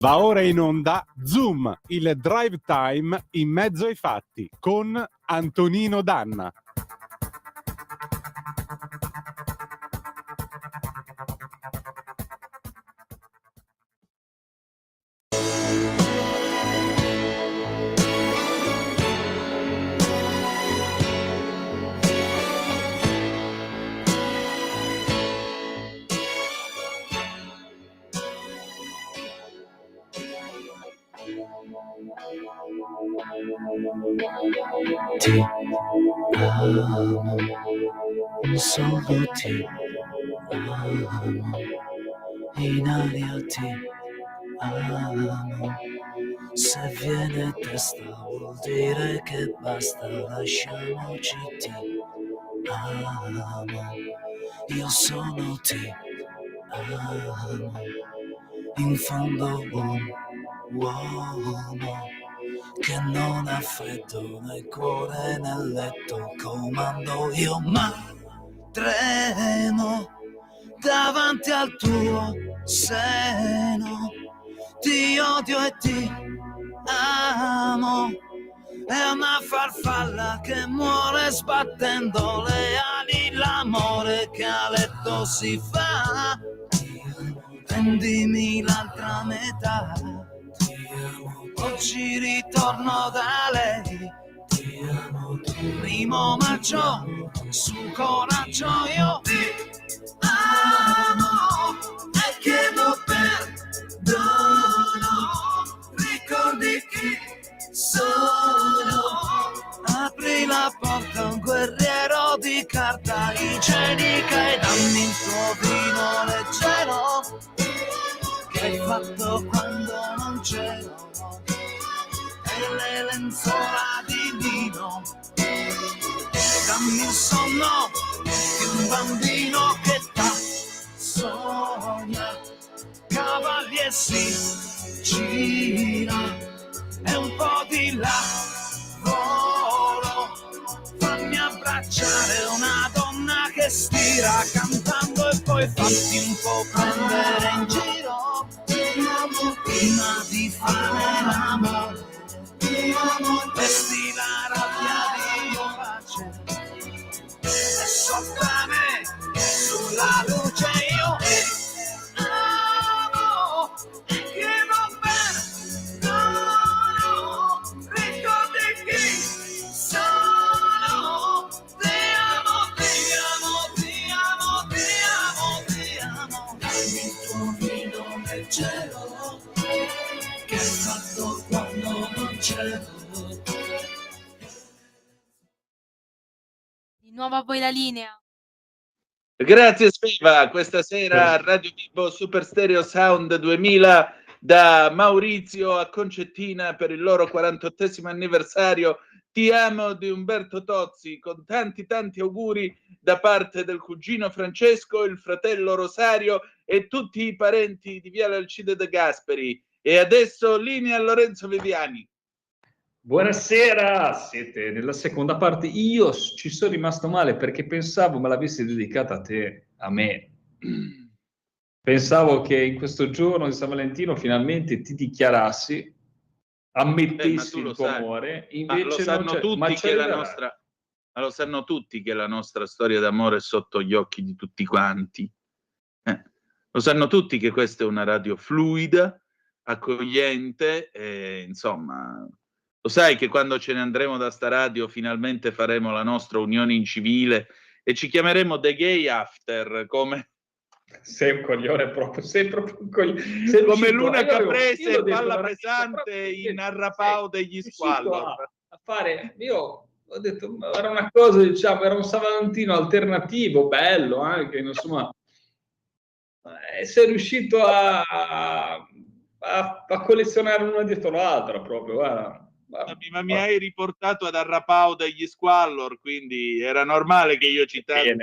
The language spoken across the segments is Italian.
Va ora in onda Zoom, il drive time in mezzo ai fatti, con Antonino Danna. Ti amo, solo ti amo, in aria ti amo, se viene testa vuol dire che basta, lasciamoci, ti amo, io sono ti amo, in fondo un uomo che non ha freddo nel cuore nel letto, comando io ma tremo davanti al tuo seno, ti odio e ti amo, è una farfalla che muore sbattendo le ali, l'amore che a letto si fa, prendimi l'altra metà. Oggi ritorno da lei, ti amo, primo maggio, su coraggio io ti amo e chiedo perdono, ricordi chi sono, apri la porta a un guerriero di carta igienica e dammi il tuo vino leggero che hai fatto quando non c'ero, e le lenzuola di lino, dammi il sonno di un bambino che sogna, cavalier si gira e un po' di lavoro, fammi abbracciare una donna che stira cantando e poi fatti un po' prendere in giro prima di fare l'amore, vesti la rabbia di pace e sofframe sulla luce, io amo e chiedo perdono, ricordi chi sono, ti amo, ti amo, ti amo, ti amo, ti amo, dammi il tuo vino leggero che hai fatto quando non c'ero. Di nuovo a voi la linea. Grazie Sveva, questa sera a Radio Vivo Super Stereo Sound 2000 da Maurizio a Concettina per il loro 48esimo anniversario. Ti amo di Umberto Tozzi, con tanti auguri da parte del cugino Francesco, il fratello Rosario e tutti i parenti di Viale Alcide De Gasperi. E adesso linea a Lorenzo Viviani. Buonasera, siete nella seconda parte. Io ci sono rimasto male perché pensavo me l'avessi dedicata a te, a me. Pensavo che in questo giorno di San Valentino finalmente ti dichiarassi, ammettessi il tuo amore. Invece lo sanno tutti che lo sanno tutti che la nostra storia d'amore è sotto gli occhi di tutti quanti. Lo sanno tutti che questa è una radio fluida, accogliente, insomma. Lo sai che quando ce ne andremo da sta radio finalmente faremo la nostra unione in civile e ci chiameremo The Gay After, come... Sei un coglione proprio, sei proprio un coglione. Come Luna Caprese e Palla Pesante in Arrapao degli Squallor. A fare, io ho detto, era una cosa, diciamo, era un San Valentino alternativo, bello anche, insomma. Sei riuscito a collezionare una dietro l'altra proprio, guarda. Ma mi hai riportato ad Arrapao degli Squallor, quindi era normale che io citassi.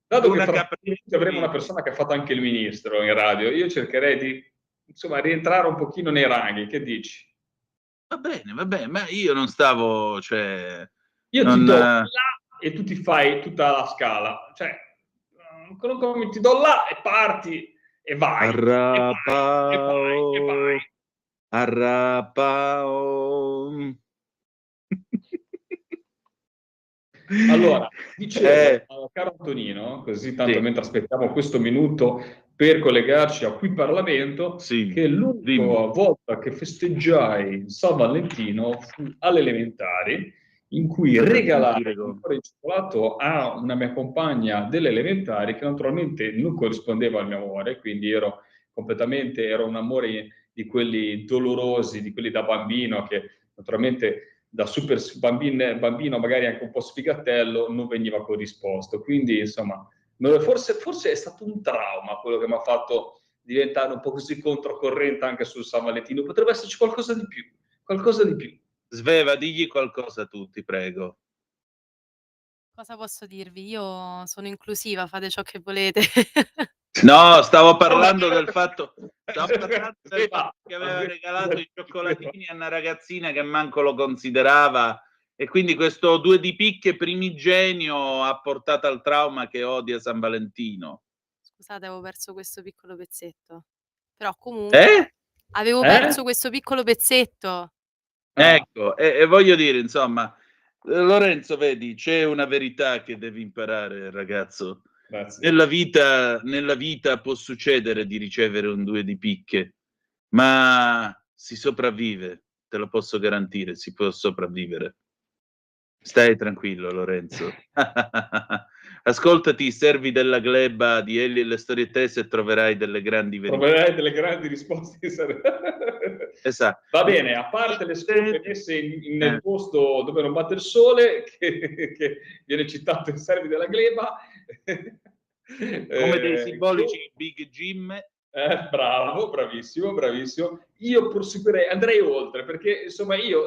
Dato che avremo una persona che ha fatto anche il ministro in radio, io cercherei di, insomma, rientrare un pochino nei ranghi, che dici? Va bene, ma io non stavo, cioè... Io ti do là e tu ti fai tutta la scala, cioè, come ti do là e parti e vai. Arrapao. E vai. Arrapao. Allora, dicevo, caro Antonino, così tanto sì, mentre aspettiamo questo minuto per collegarci a Qui Parlamento, sì, che l'unica dimmi. volta che festeggiai San Valentino fu alle elementari, in cui Non regalai dire un come. cuore di cioccolato a una mia compagna delle elementari che naturalmente non corrispondeva al mio amore, quindi ero un amore di quelli dolorosi, di quelli da bambino che naturalmente da super bambino, magari anche un po' sfigatello, non veniva corrisposto. Quindi, insomma, forse è stato un trauma quello che mi ha fatto diventare un po' così controcorrente anche sul San Valentino. Potrebbe esserci qualcosa di più, qualcosa di più. Sveva, digli qualcosa tu, ti prego. Cosa posso dirvi? Io sono inclusiva, fate ciò che volete. No, stavo parlando del fatto che aveva regalato i Sveva. cioccolatini a una ragazzina che manco lo considerava, e quindi questo 2 di picche primigenio ha portato al trauma che odia San Valentino. Scusate, avevo perso questo piccolo pezzetto. Però comunque avevo perso Eh? questo piccolo pezzetto. Ecco, e voglio dire, insomma, Lorenzo, vedi, c'è una verità che devi imparare, ragazzo. Grazie. Nella vita può succedere di ricevere un 2 di picche, ma si sopravvive, te lo posso garantire, si può sopravvivere. Stai tranquillo, Lorenzo. Ascoltati i Servi della Gleba di Ellie e le storie tese e troverai delle grandi verità. Troverai delle grandi risposte. Esatto. Va bene, a parte le scope messe nel posto dove non batte il sole, che viene citato in Servi della Gleba. Come dei simbolici Big Jim. Bravo, bravissimo, bravissimo. Io proseguirei, andrei oltre, perché insomma io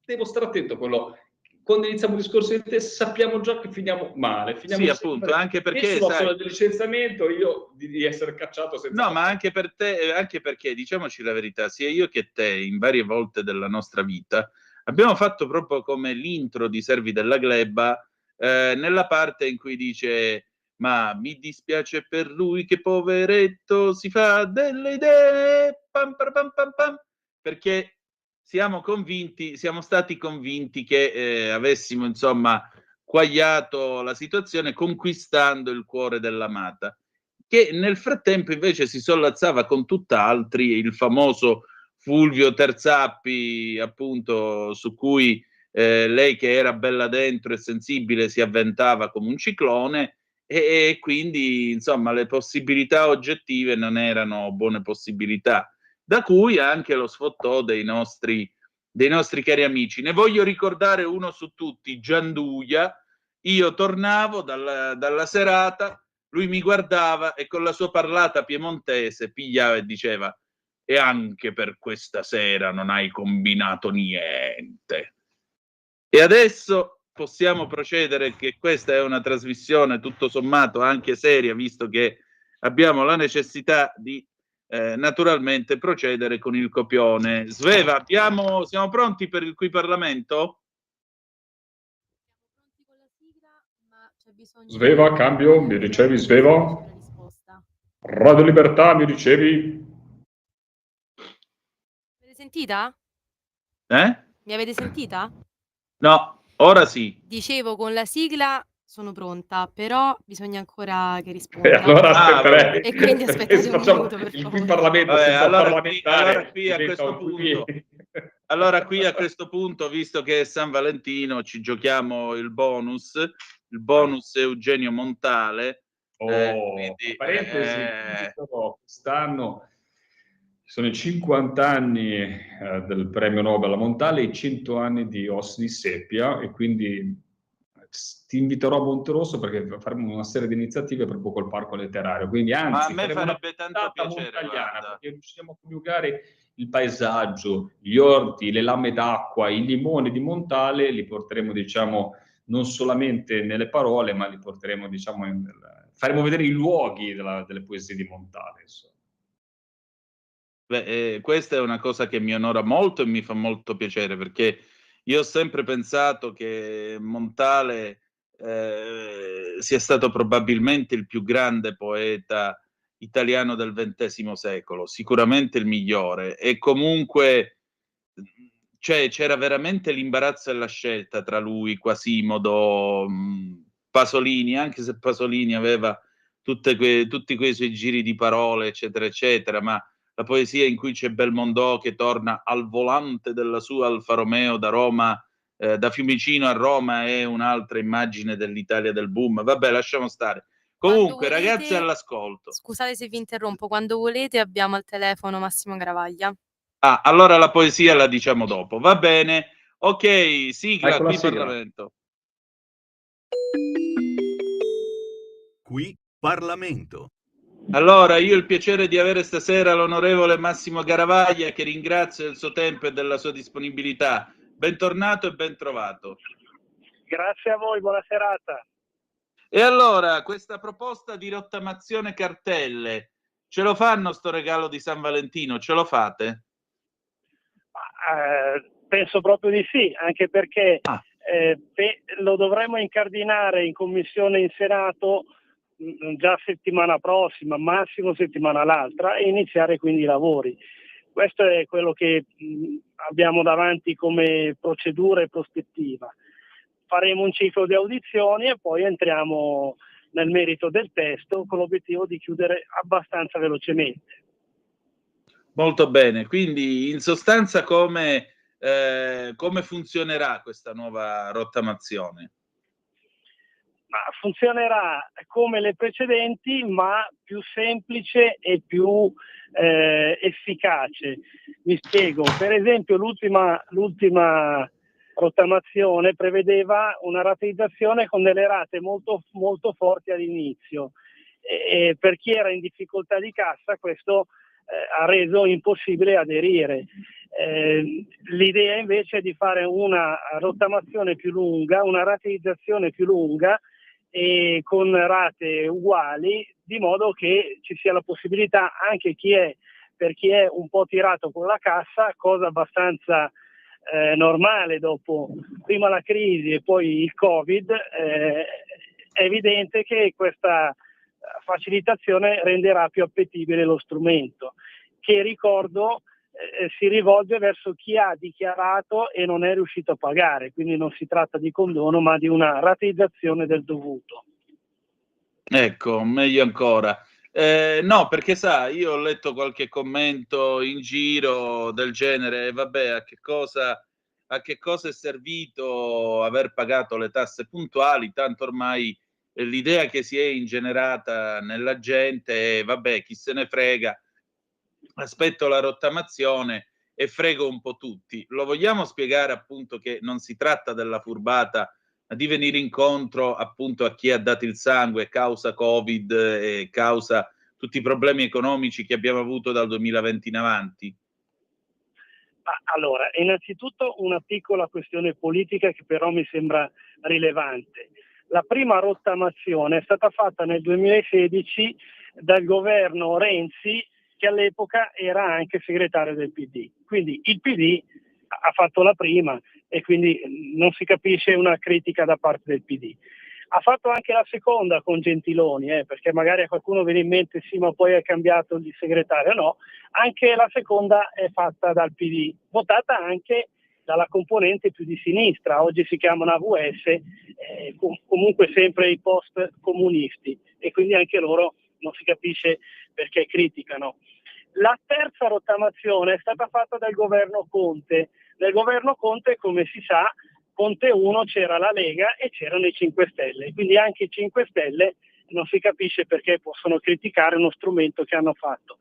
devo stare attento a quello. Quando iniziamo un discorso di te sappiamo già che finiamo male. Sì, appunto, anche perché sulla sola del licenziamento io di essere cacciato senza... No, ma anche per te, anche perché, diciamoci la verità, sia io che te, in varie volte della nostra vita, abbiamo fatto proprio come l'intro di Servi della Gleba, nella parte in cui dice: ma mi dispiace per lui che poveretto si fa delle idee, pam, pam, pam, pam, pam, perché siamo stati convinti che avessimo, insomma, quagliato la situazione conquistando il cuore dell'amata, che nel frattempo invece si sollazzava con tutt'altri, il famoso Fulvio Terzappi, appunto, su cui lei, che era bella dentro e sensibile, si avventava come un ciclone, e quindi, insomma, le possibilità oggettive non erano buone possibilità, da cui anche lo sfottò dei nostri cari amici. Ne voglio ricordare uno su tutti, Gianduia. Io tornavo dalla serata, lui mi guardava e con la sua parlata piemontese pigliava e diceva: e anche per questa sera non hai combinato niente. E adesso possiamo procedere, che questa è una trasmissione tutto sommato anche seria, visto che abbiamo la necessità di naturalmente procedere con il copione. Sveva, siamo pronti per il Qui Parlamento? Siamo pronti con la sigla, ma c'è bisogno Sveva, cambio, mi ricevi Sveva? Radio Libertà, mi ricevi? Mi avete sentita? Mi avete sentita? No, ora sì. Dicevo, con la sigla sono pronta, però bisogna ancora che risponda. E allora aspetterei. E quindi aspettate un minuto, per il favore. Qui Parlamento Vabbè, senza allora parlamentare qui a questo punto, Allora qui a questo punto, visto che è San Valentino, ci giochiamo il bonus Eugenio Montale. Quindi, parentesi, quest'anno sono i 50 anni del premio Nobel a Montale e i 100 anni di Ossi di Seppia, e quindi ti inviterò a Monterosso perché faremo una serie di iniziative proprio col parco letterario. Quindi, anzi, ma a me faremo farebbe una tanto puntata piacere, montaliana, guarda. perché riusciremo a coniugare il paesaggio, gli orti, le lame d'acqua, i limoni di Montale, li porteremo, diciamo, non solamente nelle parole, ma li porteremo, diciamo, faremo vedere i luoghi delle poesie di Montale. Insomma. Questa è una cosa che mi onora molto e mi fa molto piacere, perché io ho sempre pensato che Montale sia stato probabilmente il più grande poeta italiano del XX secolo, sicuramente il migliore, e comunque cioè, c'era veramente l'imbarazzo e la scelta tra lui, Quasimodo, Pasolini, anche se Pasolini aveva tutti quei suoi giri di parole, eccetera, eccetera, ma la poesia in cui c'è Belmondo che torna al volante della sua Alfa Romeo da Roma, da Fiumicino a Roma, è un'altra immagine dell'Italia del boom. Vabbè, lasciamo stare. Comunque, volete, ragazzi all'ascolto. Scusate se vi interrompo, quando volete abbiamo al telefono Massimo Garavaglia. Ah, allora la poesia la diciamo dopo. Va bene. Ok, sigla, Ecco la qui sigla. Parlamento. Qui Parlamento. Allora, io ho il piacere di avere stasera l'onorevole Massimo Garavaglia, che ringrazio del suo tempo e della sua disponibilità. Bentornato e ben trovato. Grazie a voi, buona serata. E allora, questa proposta di rottamazione cartelle, ce lo fanno sto regalo di San Valentino? Ce lo fate? Penso proprio di sì, anche perché lo dovremo incardinare in commissione in Senato già settimana prossima, massimo settimana l'altra, e iniziare quindi i lavori. Questo è quello che abbiamo davanti come procedura e prospettiva. Faremo un ciclo di audizioni e poi entriamo nel merito del testo con l'obiettivo di chiudere abbastanza velocemente. Molto bene, quindi in sostanza come funzionerà questa nuova rottamazione? Ma funzionerà come le precedenti, ma più semplice e più efficace. Mi spiego. Per esempio, l'ultima rottamazione prevedeva una rateizzazione con delle rate molto, molto forti all'inizio. E per chi era in difficoltà di cassa, questo ha reso impossibile aderire. L'idea invece è di fare una rottamazione più lunga, una rateizzazione più lunga, e con rate uguali, di modo che ci sia la possibilità anche per chi è un po' tirato con la cassa, cosa abbastanza normale dopo prima la crisi e poi il Covid, è evidente che questa facilitazione renderà più appetibile lo strumento, che ricordo si rivolge verso chi ha dichiarato e non è riuscito a pagare, quindi non si tratta di condono ma di una rateizzazione del dovuto. Ecco, meglio ancora. No, perché sa, io ho letto qualche commento in giro del genere, vabbè, a che cosa è servito aver pagato le tasse puntuali, tanto ormai l'idea che si è ingenerata nella gente è, vabbè, chi se ne frega, aspetto la rottamazione e frego un po' tutti. Lo vogliamo spiegare appunto che non si tratta della furbata, ma di venire incontro appunto a chi ha dato il sangue causa Covid e causa tutti i problemi economici che abbiamo avuto dal 2020 in avanti? Allora, innanzitutto una piccola questione politica che però mi sembra rilevante. La prima rottamazione è stata fatta nel 2016 dal governo Renzi, che all'epoca era anche segretario del PD. Quindi il PD ha fatto la prima e quindi non si capisce una critica da parte del PD. Ha fatto anche la seconda con Gentiloni, perché magari a qualcuno viene in mente sì, ma poi è cambiato il segretario. No, anche la seconda è fatta dal PD, votata anche dalla componente più di sinistra, oggi si chiamano AVS, comunque sempre i post-comunisti, e quindi anche loro non si capisce perché criticano. La terza rottamazione è stata fatta dal governo Conte. Nel governo Conte, come si sa, Conte 1 c'era la Lega e c'erano i 5 Stelle, quindi anche i 5 Stelle non si capisce perché possono criticare uno strumento che hanno fatto.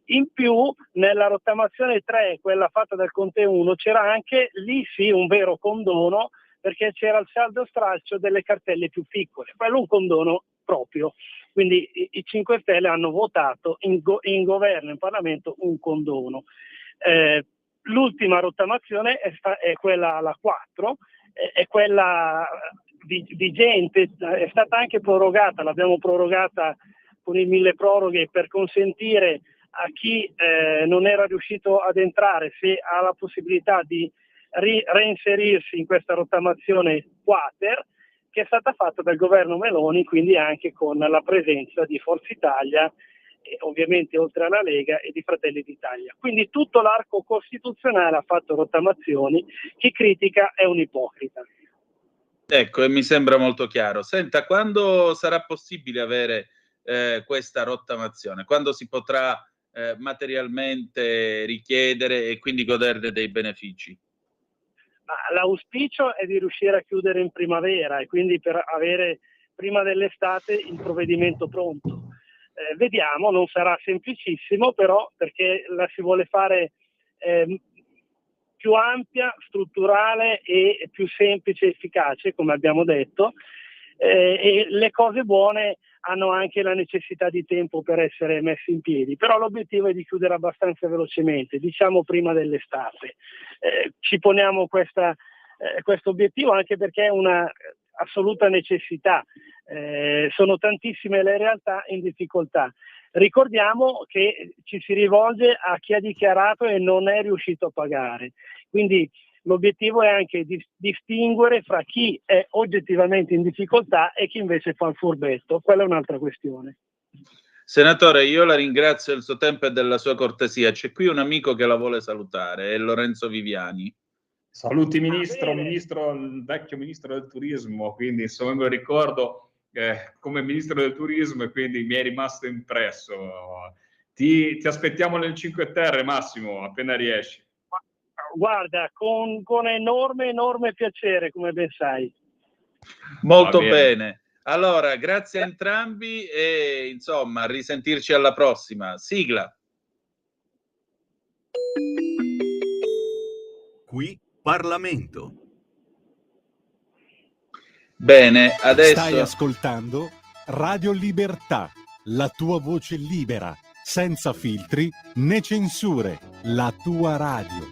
In più, nella rottamazione 3, quella fatta dal Conte 1, c'era anche, lì sì, un vero condono, perché c'era il saldo stralcio delle cartelle più piccole, quello un condono proprio. Quindi i 5 Stelle hanno votato in governo, in Parlamento, un condono. L'ultima rottamazione è quella, la 4, è quella vigente, è stata anche prorogata, l'abbiamo prorogata con il milleproroghe per consentire a chi non era riuscito ad entrare, se ha la possibilità di reinserirsi in questa rottamazione quater, che è stata fatta dal governo Meloni, quindi anche con la presenza di Forza Italia e ovviamente oltre alla Lega e di Fratelli d'Italia. Quindi tutto l'arco costituzionale ha fatto rottamazioni, chi critica è un ipocrita. Ecco, e mi sembra molto chiaro. Senta, quando sarà possibile avere questa rottamazione? Quando si potrà materialmente richiedere e quindi goderne dei benefici? Ma l'auspicio è di riuscire a chiudere in primavera e quindi per avere prima dell'estate il provvedimento pronto. Vediamo, non sarà semplicissimo, però perché la si vuole fare più ampia, strutturale e più semplice e efficace, come abbiamo detto, e le cose buone hanno anche la necessità di tempo per essere messe in piedi, però l'obiettivo è di chiudere abbastanza velocemente, diciamo prima dell'estate. Ci poniamo questo obiettivo anche perché è una assoluta necessità. Sono tantissime le realtà in difficoltà. Ricordiamo che ci si rivolge a chi ha dichiarato e non è riuscito a pagare, quindi l'obiettivo è anche di distinguere fra chi è oggettivamente in difficoltà e chi invece fa il furbetto. Quella è un'altra questione. Senatore, io la ringrazio del suo tempo e della sua cortesia. C'è qui un amico che la vuole salutare, è Lorenzo Viviani. Saluti ministro, il vecchio ministro del turismo, quindi insomma me lo ricordo come ministro del turismo e quindi mi è rimasto impresso. Ti aspettiamo nel 5 Terre, Massimo, appena riesci. Guarda, con enorme piacere, come ben sai. Molto bene. Allora, grazie a entrambi e insomma, a risentirci alla prossima. Sigla. Qui Parlamento. Bene, adesso Stai ascoltando Radio Libertà, la tua voce libera, senza filtri né censure, la tua radio.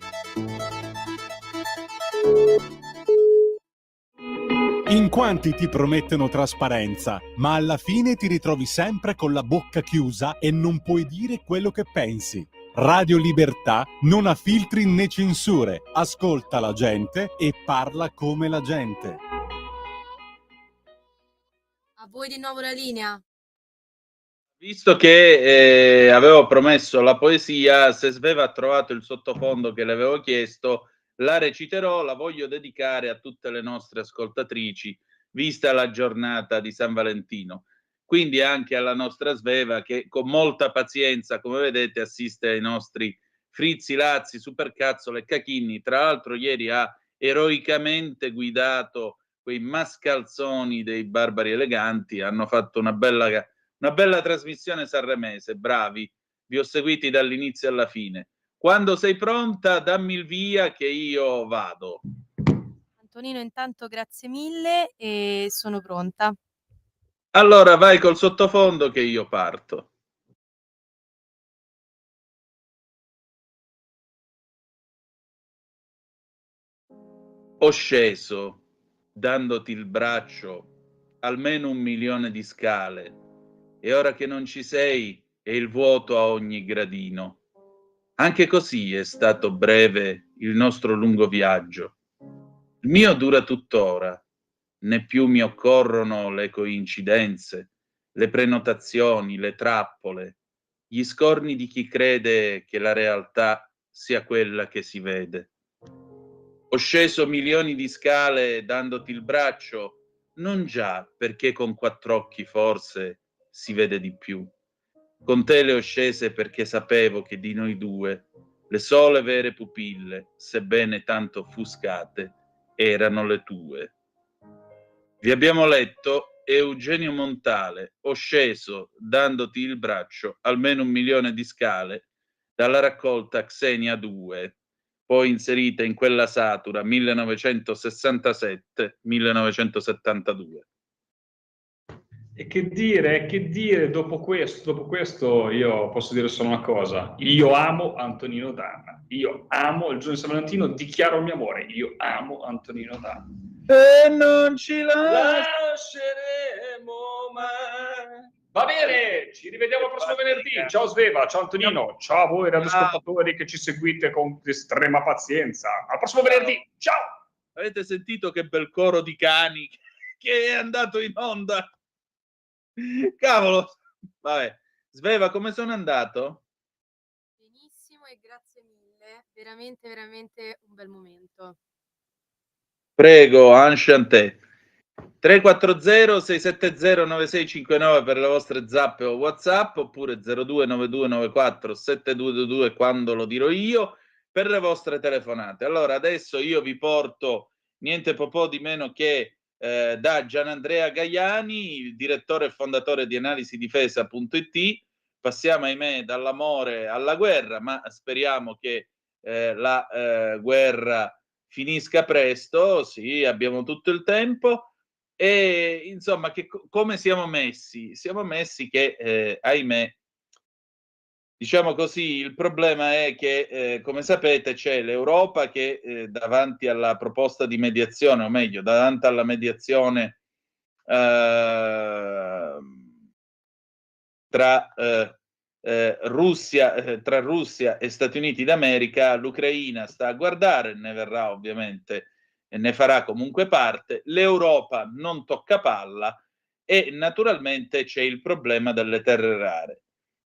In quanti ti promettono trasparenza, ma alla fine ti ritrovi sempre con la bocca chiusa e non puoi dire quello che pensi. Radio Libertà non ha filtri né censure, ascolta la gente e parla come la gente. A voi di nuovo la linea. visto che avevo promesso la poesia, se Sveva ha trovato il sottofondo che le avevo chiesto, la reciterò, la voglio dedicare a tutte le nostre ascoltatrici, vista la giornata di San Valentino. Quindi anche alla nostra Sveva che con molta pazienza, come vedete, assiste ai nostri frizzi, lazzi, supercazzole e cacchini. Tra l'altro ieri ha eroicamente guidato quei mascalzoni dei Barbari Eleganti, hanno fatto una bella trasmissione sanremese, bravi, vi ho seguiti dall'inizio alla fine. Quando sei pronta, dammi il via che io vado. Antonino, intanto grazie mille e sono pronta. Allora vai col sottofondo che io parto. Ho sceso, dandoti il braccio, almeno 1 milione di scale, e ora che non ci sei è il vuoto a ogni gradino. Anche così è stato breve il nostro lungo viaggio. Il mio dura tuttora, né più mi occorrono le coincidenze, le prenotazioni, le trappole, gli scorni di chi crede che la realtà sia quella che si vede. Ho sceso milioni di scale dandoti il braccio, non già perché con 4 occhi forse si vede di più. Con te le ho scese perché sapevo che di noi due le sole vere pupille, sebbene tanto offuscate, erano le tue. Vi abbiamo letto Eugenio Montale, ho sceso dandoti il braccio, almeno 1 milione di scale, dalla raccolta Xenia 2, poi inserita in quella satura 1967-1972. E che dire, dopo questo io posso dire solo una cosa: io amo Antonino Danna, io amo il giorno di San Valentino, dichiaro il mio amore, io amo Antonino Danna. E non ci lasceremo mai. Va bene, ci rivediamo il prossimo venerdì. Ciao Sveva, ciao Antonino, ciao a voi radioascoltatori che ci seguite con estrema pazienza. Al prossimo venerdì, ciao! Avete sentito che bel coro di cani che è andato in onda? Cavolo, vabbè. Sveva, come sono andato? Benissimo e grazie mille, veramente, veramente un bel momento. Prego, enchanté. 340-670-9659 per le vostre zappe o WhatsApp, oppure 0292947222 quando lo dirò io, per le vostre telefonate. Allora, adesso io vi porto niente po' di meno che da Gianandrea Gaiani, il direttore e fondatore di analisidifesa.it. Passiamo, ahimè, dall'amore alla guerra, ma speriamo che la guerra finisca presto, sì, abbiamo tutto il tempo. E insomma, come siamo messi? Siamo messi che, ahimè, diciamo così, il problema è che, come sapete, c'è l'Europa che davanti alla proposta di mediazione, o meglio, davanti alla mediazione tra Russia e Stati Uniti d'America, l'Ucraina sta a guardare, ne verrà ovviamente e ne farà comunque parte, l'Europa non tocca palla e naturalmente c'è il problema delle terre rare.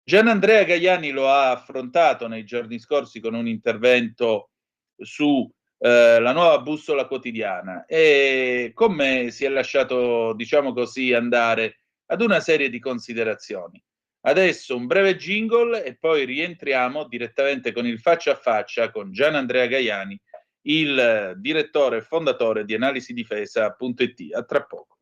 Gianandrea Gaiani lo ha affrontato nei giorni scorsi con un intervento su la nuova bussola quotidiana e con me si è lasciato, diciamo così, andare ad una serie di considerazioni. Adesso un breve jingle e poi rientriamo direttamente con il faccia a faccia con Gianandrea Gaiani, il direttore e fondatore di analisidifesa.it. A tra poco.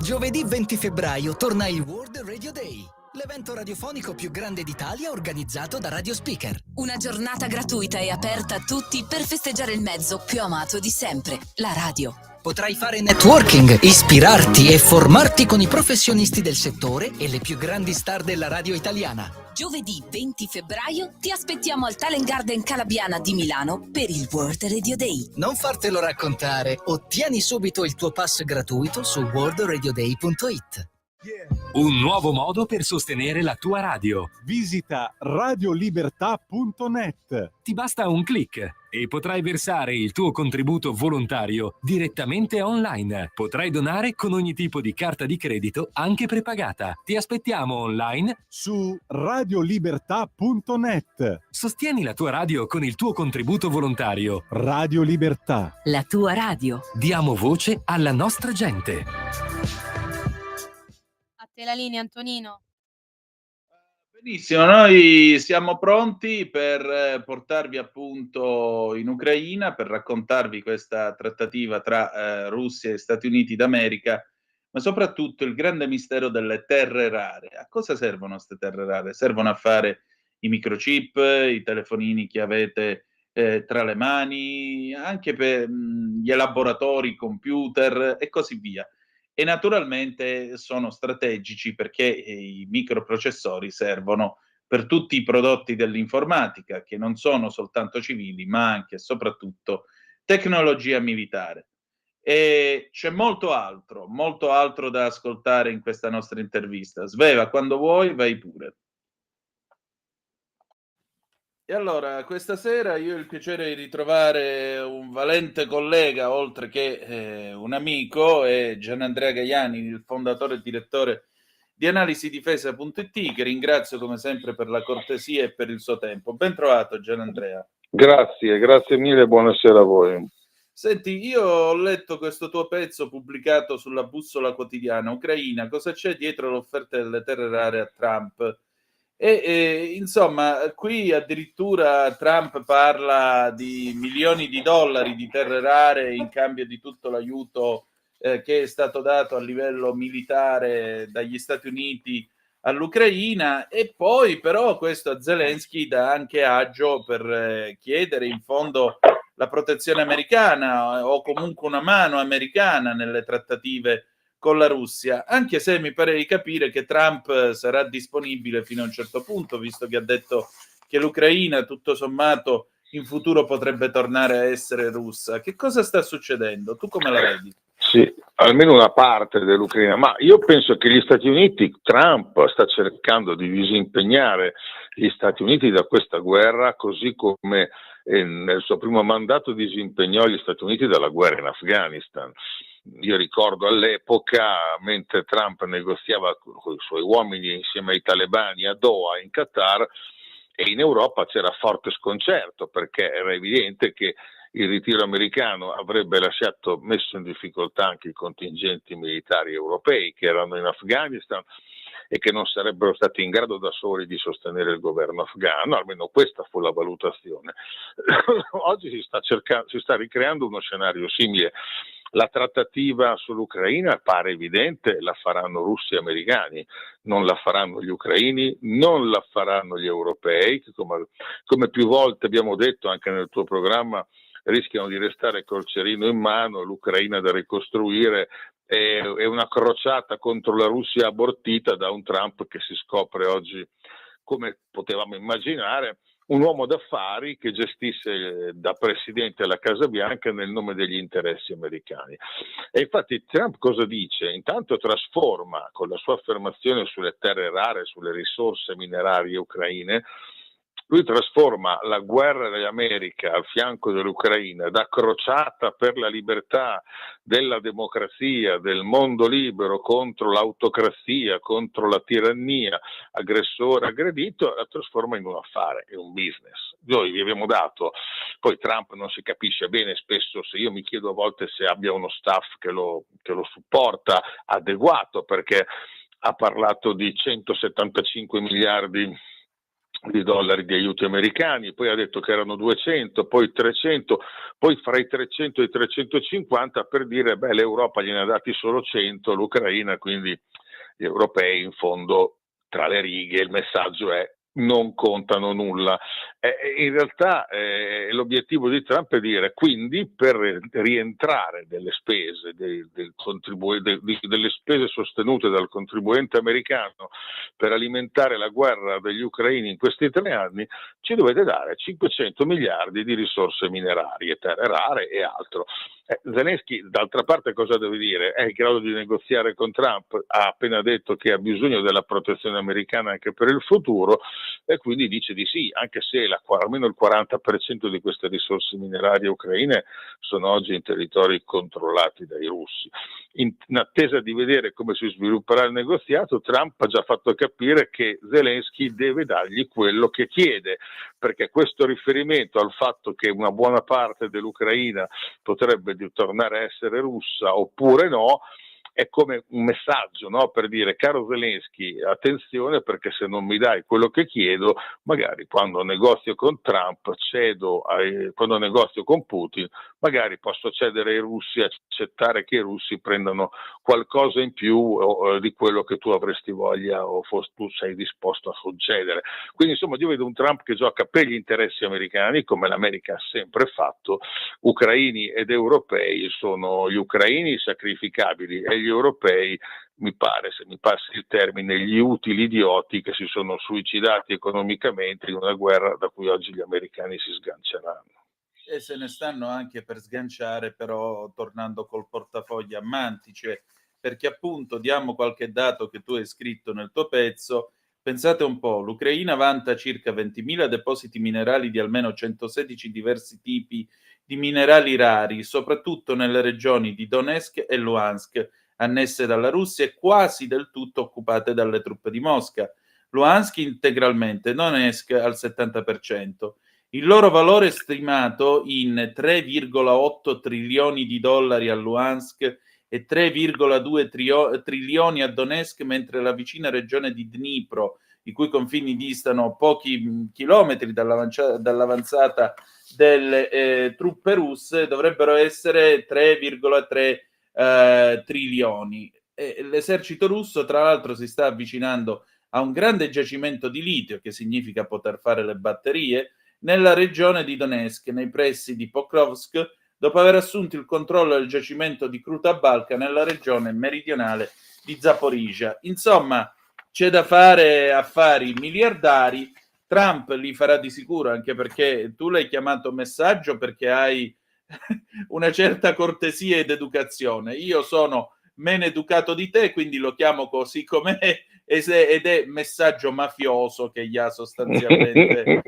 Giovedì 20 febbraio torna il World Radio Day, l'evento radiofonico più grande d'Italia organizzato da Radio Speaker. Una giornata gratuita e aperta a tutti per festeggiare il mezzo più amato di sempre, la radio. Potrai fare networking, ispirarti e formarti con i professionisti del settore e le più grandi star della radio italiana. Giovedì 20 febbraio ti aspettiamo al Talent Garden Calabiana di Milano per il World Radio Day. Non fartelo raccontare, ottieni subito il tuo pass gratuito su worldradioday.it. Un nuovo modo per sostenere la tua radio. Visita radiolibertà.net. Ti basta un click e potrai versare il tuo contributo volontario direttamente online. Potrai donare con ogni tipo di carta di credito, anche prepagata. Ti aspettiamo online su radiolibertà.net. Sostieni la tua radio con il tuo contributo volontario. Radio Libertà. La tua radio. Diamo voce alla nostra gente. La linea, Antonino. Benissimo, noi siamo pronti per portarvi appunto in Ucraina, per raccontarvi questa trattativa tra Russia e Stati Uniti d'America, ma soprattutto il grande mistero delle terre rare. A cosa servono queste terre rare? Servono a fare i microchip, i telefonini che avete tra le mani, anche per gli elaboratori, computer e così via. E naturalmente sono strategici perché i microprocessori servono per tutti i prodotti dell'informatica, che non sono soltanto civili, ma anche e soprattutto tecnologia militare. E c'è molto altro da ascoltare in questa nostra intervista. Sveva, quando vuoi, vai pure. E allora, questa sera io ho il piacere di ritrovare un valente collega, oltre che un amico, è Gianandrea Gaiani, il fondatore e direttore di analisidifesa.it, che ringrazio come sempre per la cortesia e per il suo tempo. Ben trovato, Gianandrea. Grazie mille, buonasera a voi. Senti, io ho letto questo tuo pezzo pubblicato sulla bussola quotidiana ucraina. Cosa c'è dietro l'offerta delle terre rare a Trump? E insomma, qui addirittura Trump parla di milioni di dollari di terre rare in cambio di tutto l'aiuto che è stato dato a livello militare dagli Stati Uniti all'Ucraina, e poi però questo a Zelensky dà anche agio per chiedere in fondo la protezione americana o comunque una mano americana nelle trattative con la Russia, anche se mi pare di capire che Trump sarà disponibile fino a un certo punto, visto che ha detto che l'Ucraina tutto sommato in futuro potrebbe tornare a essere russa. Che cosa sta succedendo? Tu come la vedi? Sì, almeno una parte dell'Ucraina, ma io penso che gli Stati Uniti, Trump sta cercando di disimpegnare gli Stati Uniti da questa guerra, così come nel suo primo mandato disimpegnò gli Stati Uniti dalla guerra in Afghanistan. Io ricordo all'epoca, mentre Trump negoziava con i suoi uomini insieme ai talebani a Doha, in Qatar, e in Europa c'era forte sconcerto, perché era evidente che il ritiro americano avrebbe messo in difficoltà anche i contingenti militari europei che erano in Afghanistan e che non sarebbero stati in grado da soli di sostenere il governo afghano, almeno questa fu la valutazione. Oggi si sta ricreando uno scenario simile. La trattativa sull'Ucraina pare evidente, la faranno russi e americani, non la faranno gli ucraini, non la faranno gli europei, che come più volte abbiamo detto anche nel tuo programma, rischiano di restare col cerino in mano. L'Ucraina da ricostruire è una crociata contro la Russia abortita da un Trump che si scopre oggi, come potevamo immaginare, un uomo d'affari che gestisse da presidente alla Casa Bianca nel nome degli interessi americani. E infatti Trump cosa dice? Intanto trasforma, con la sua affermazione sulle terre rare, sulle risorse minerarie ucraine, lui trasforma la guerra dell'America al fianco dell'Ucraina da crociata per la libertà della democrazia, del mondo libero contro l'autocrazia, contro la tirannia, aggressore, aggredito, la trasforma in un affare, in un business. Noi vi abbiamo dato, poi Trump non si capisce bene spesso, se io mi chiedo a volte se abbia uno staff che lo supporta adeguato, perché ha parlato di 175 miliardi di dollari di aiuti americani, poi ha detto che erano 200, poi 300, poi fra i 300 e i 350 per dire l'Europa gliene ha dati solo 100, l'Ucraina, quindi gli europei in fondo tra le righe il messaggio è non contano nulla. In realtà l'obiettivo di Trump è dire quindi per rientrare delle spese delle spese sostenute dal contribuente americano per alimentare la guerra degli ucraini in questi 3 anni ci dovete dare 500 miliardi di risorse minerarie, terre rare e altro. Zelensky d'altra parte cosa deve dire? È in grado di negoziare con Trump, ha appena detto che ha bisogno della protezione americana anche per il futuro e quindi dice di sì, anche se almeno il 40% di queste risorse minerarie ucraine sono oggi in territori controllati dai russi. In attesa di vedere come si svilupperà il negoziato, Trump ha già fatto capire che Zelensky deve dargli quello che chiede, perché questo riferimento al fatto che una buona parte dell'Ucraina potrebbe tornare a essere russa oppure no, è come un messaggio, no? Per dire caro Zelensky, attenzione perché se non mi dai quello che chiedo, magari quando negozio con Trump quando negozio con Putin, magari posso cedere ai russi, accettare che i russi prendano qualcosa in più di quello che tu avresti voglia o tu sei disposto a concedere. Quindi insomma io vedo un Trump che gioca per gli interessi americani, come l'America ha sempre fatto. Ucraini ed europei sono gli ucraini sacrificabili e gli europei, mi pare, se mi passi il termine, gli utili idioti che si sono suicidati economicamente in una guerra da cui oggi gli americani si sganceranno. E se ne stanno anche per sganciare, però tornando col portafogli a mantice, perché appunto diamo qualche dato che tu hai scritto nel tuo pezzo. Pensate un po', l'Ucraina vanta circa 20.000 depositi minerali di almeno 116 diversi tipi di minerali rari, soprattutto nelle regioni di Donetsk e Luhansk, annesse dalla Russia e quasi del tutto occupate dalle truppe di Mosca. Luhansk integralmente, Donetsk al 70%. Il loro valore è stimato in 3,8 trilioni di dollari a Luhansk e 3,2 trilioni a Donetsk, mentre la vicina regione di Dnipro, i cui confini distano pochi chilometri dall'avanzata delle truppe russe, dovrebbero essere 3,3 trilioni. L'esercito russo, tra l'altro, si sta avvicinando a un grande giacimento di litio, che significa poter fare le batterie, nella regione di Donetsk, nei pressi di Pokrovsk, dopo aver assunto il controllo del giacimento di Kruta Balka nella regione meridionale di Zaporizhia. Insomma, c'è da fare affari miliardari. Trump li farà di sicuro, anche perché tu l'hai chiamato messaggio perché hai una certa cortesia ed educazione. Io sono meno educato di te, quindi lo chiamo così com'è, ed è messaggio mafioso che gli ha sostanzialmente...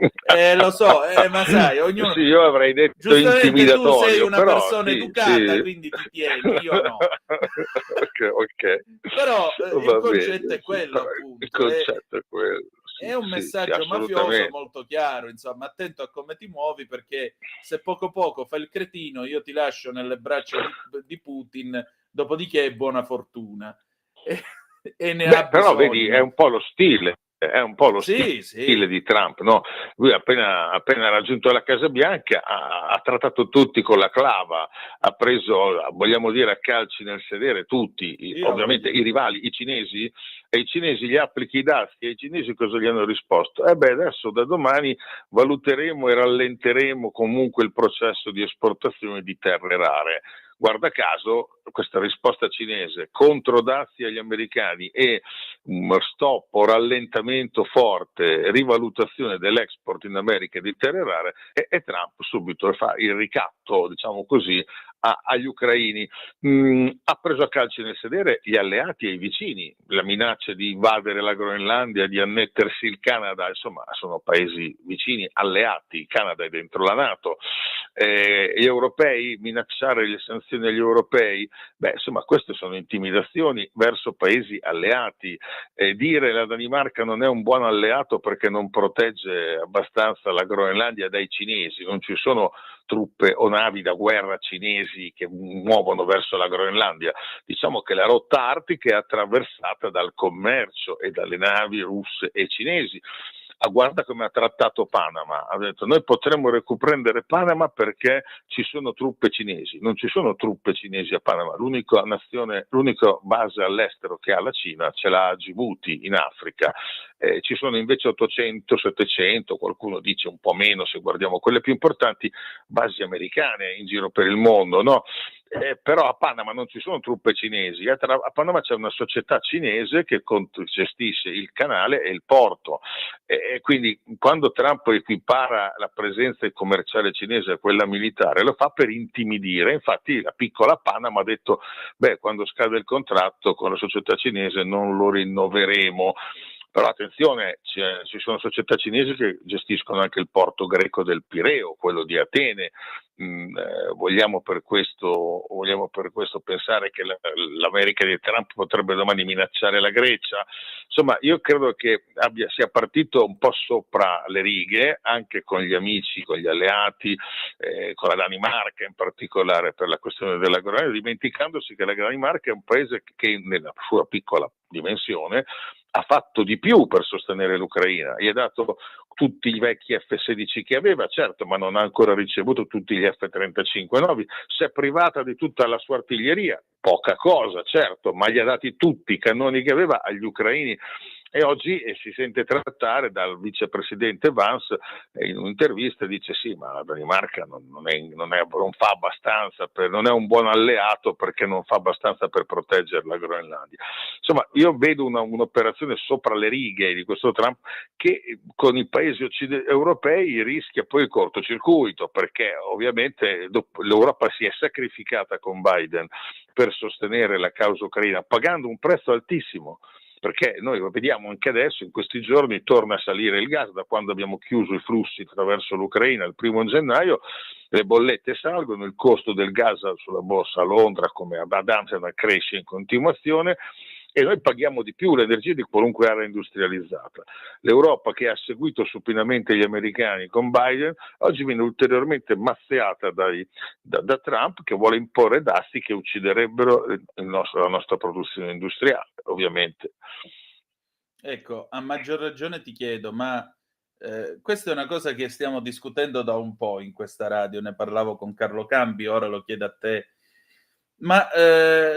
lo so, ma sai, ognuno... Sì, io avrei detto giustamente intimidatorio, tu sei una però, persona sì, educata, sì. quindi ti tieni, io no. Ok. Però il Va concetto bene, è quello, però appunto. il concetto è quello. È un Sì, messaggio mafioso assolutamente. molto chiaro, insomma, attento a come ti muovi, perché se poco poco fai il cretino, io ti lascio nelle braccia di Putin, dopodiché buona fortuna. E ne ha Però vedi, è bisogno. un po' lo stile. È un po' lo Sì, stile di Trump, no? Lui appena raggiunto la Casa Bianca ha trattato tutti con la clava, ha preso, vogliamo dire, a calci nel sedere tutti, ovviamente i rivali, i cinesi, e i cinesi gli applichi i dazi, e i cinesi cosa gli hanno risposto? Adesso da domani valuteremo e rallenteremo comunque il processo di esportazione di terre rare. Guarda caso, questa risposta cinese contro dazi agli americani e stop o rallentamento forte, rivalutazione dell'export in America di terre rare, e Trump subito fa il ricatto, diciamo così, agli ucraini. Ha preso a calci nel sedere gli alleati e i vicini, la minaccia di invadere la Groenlandia, di annettersi il Canada, insomma sono paesi vicini, alleati, il Canada è dentro la NATO, gli europei, minacciare le sanzioni agli europei, insomma queste sono intimidazioni verso paesi alleati. Dire la Danimarca non è un buon alleato perché non protegge abbastanza la Groenlandia dai cinesi, non ci sono truppe o navi da guerra cinesi che muovono verso la Groenlandia. Diciamo che la rotta artica è attraversata dal commercio e dalle navi russe e cinesi. Guarda come ha trattato Panama, ha detto noi potremmo riprendere Panama perché ci sono truppe cinesi. Non ci sono truppe cinesi a Panama, l'unica base all'estero che ha la Cina ce l'ha a Djibouti in Africa, ci sono invece 800, 700, qualcuno dice un po' meno se guardiamo quelle più importanti, basi americane in giro per il mondo, no? Però a Panama non ci sono truppe cinesi, a Panama c'è una società cinese che gestisce il canale e il porto, e quindi quando Trump equipara la presenza commerciale cinese a quella militare lo fa per intimidire. Infatti la piccola Panama ha detto quando scade il contratto con la società cinese non lo rinnoveremo. Però attenzione, ci sono società cinesi che gestiscono anche il porto greco del Pireo, quello di Atene. Vogliamo per questo pensare che l'America di Trump potrebbe domani minacciare la Grecia? Insomma, io credo che sia partito un po' sopra le righe, anche con gli amici, con gli alleati, con la Danimarca in particolare per la questione della Groenlandia, dimenticandosi che la Danimarca è un paese che nella sua piccola dimensione ha fatto di più per sostenere l'Ucraina, gli ha dato tutti i vecchi F-16 che aveva, certo, ma non ha ancora ricevuto tutti gli F-35 nuovi, si è privata di tutta la sua artiglieria, poca cosa, certo, ma gli ha dati tutti i cannoni che aveva agli ucraini. E oggi si sente trattare dal vicepresidente Vance, in un'intervista dice sì, ma la Danimarca non fa abbastanza, non è un buon alleato perché non fa abbastanza per proteggere la Groenlandia. Insomma, io vedo un'operazione sopra le righe di questo Trump che con i paesi europei rischia poi il cortocircuito, perché ovviamente l'Europa si è sacrificata con Biden per sostenere la causa ucraina, pagando un prezzo altissimo. Perché noi lo vediamo anche adesso, in questi giorni torna a salire il gas, da quando abbiamo chiuso i flussi attraverso l'Ucraina il 1° gennaio, le bollette salgono, il costo del gas sulla borsa a Londra come ad Amsterdam cresce in continuazione e noi paghiamo di più l'energia di qualunque area industrializzata. L'Europa, che ha seguito supinamente gli americani con Biden, oggi viene ulteriormente mazziata da Trump, che vuole imporre dazi che ucciderebbero la nostra produzione industriale, ovviamente. Ecco, a maggior ragione ti chiedo, ma questa è una cosa che stiamo discutendo da un po' in questa radio, ne parlavo con Carlo Cambi, ora lo chiedo a te. Ma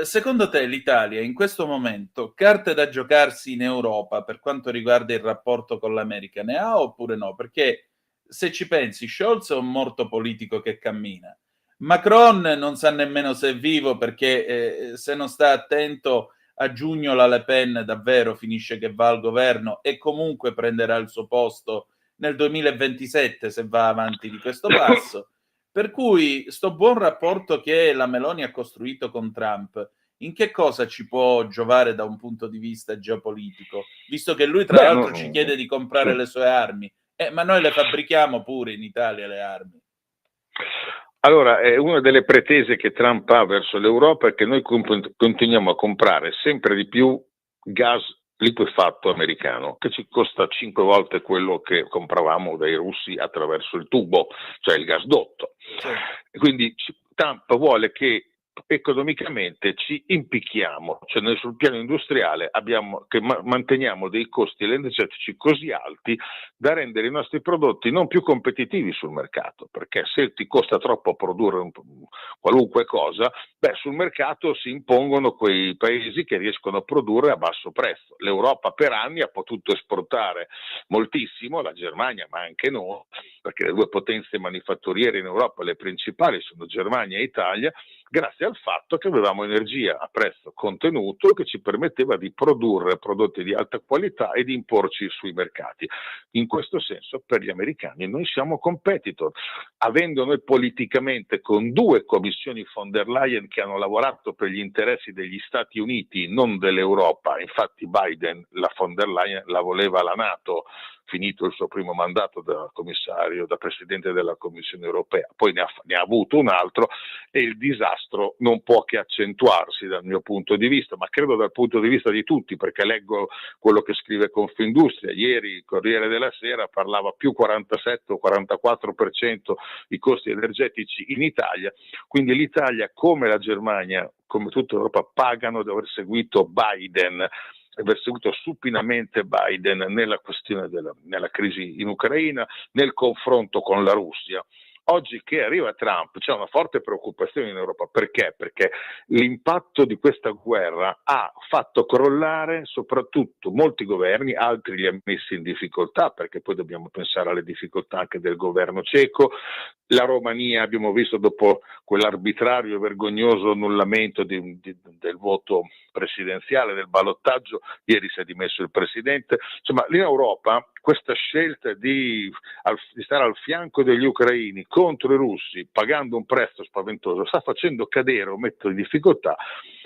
secondo te l'Italia in questo momento carte da giocarsi in Europa per quanto riguarda il rapporto con l'America ne ha oppure no? Perché se ci pensi, Scholz è un morto politico che cammina. Macron non sa nemmeno se è vivo perché se non sta attento a giugno la Le Pen davvero finisce che va al governo e comunque prenderà il suo posto nel 2027 se va avanti di questo passo. Per cui sto buon rapporto che la Meloni ha costruito con Trump in che cosa ci può giovare da un punto di vista geopolitico? Visto che lui, tra l'altro, ci chiede di comprare le sue armi. Ma noi le fabbrichiamo pure in Italia le armi. Allora, una delle pretese che Trump ha verso l'Europa è che noi continuiamo a comprare sempre di più gas liquefatto americano, che ci costa 5 volte quello che compravamo dai russi attraverso il tubo, cioè il gasdotto. Sì. Quindi Trump vuole che economicamente ci impicchiamo, cioè noi sul piano industriale manteniamo dei costi energetici così alti da rendere i nostri prodotti non più competitivi sul mercato, perché se ti costa troppo produrre qualunque cosa, sul mercato si impongono quei paesi che riescono a produrre a basso prezzo. L'Europa per anni ha potuto esportare moltissimo, la Germania ma anche noi, perché le due potenze manifatturiere in Europa, le principali, sono Germania e Italia, grazie al fatto che avevamo energia a prezzo contenuto che ci permetteva di produrre prodotti di alta qualità e di imporci sui mercati. In questo senso, per gli americani noi siamo competitor, avendo noi politicamente con 2 commissioni von der Leyen che hanno lavorato per gli interessi degli Stati Uniti, non dell'Europa. Infatti Biden, la von der Leyen, la voleva la NATO, finito il suo primo mandato da commissario, da presidente della Commissione europea, poi ne ha avuto un altro e il disastro non può che accentuarsi dal mio punto di vista, ma credo dal punto di vista di tutti, perché leggo quello che scrive Confindustria. Ieri il Corriere della Sera parlava più 47 o 44% i costi energetici in Italia, quindi l'Italia come la Germania, come tutta l'Europa, pagano di aver seguito Biden, aver seguito supinamente Biden nella questione nella crisi in Ucraina, nel confronto con la Russia. Oggi che arriva Trump c'è una forte preoccupazione in Europa. Perché? Perché l'impatto di questa guerra ha fatto crollare soprattutto molti governi, altri li ha messi in difficoltà, perché poi dobbiamo pensare alle difficoltà anche del governo ceco. La Romania, abbiamo visto dopo quell'arbitrario e vergognoso annullamento del voto presidenziale, del ballottaggio, ieri si è dimesso il presidente. Insomma, in Europa questa scelta di stare al fianco degli ucraini contro i russi, pagando un prezzo spaventoso, sta facendo cadere o mettere in difficoltà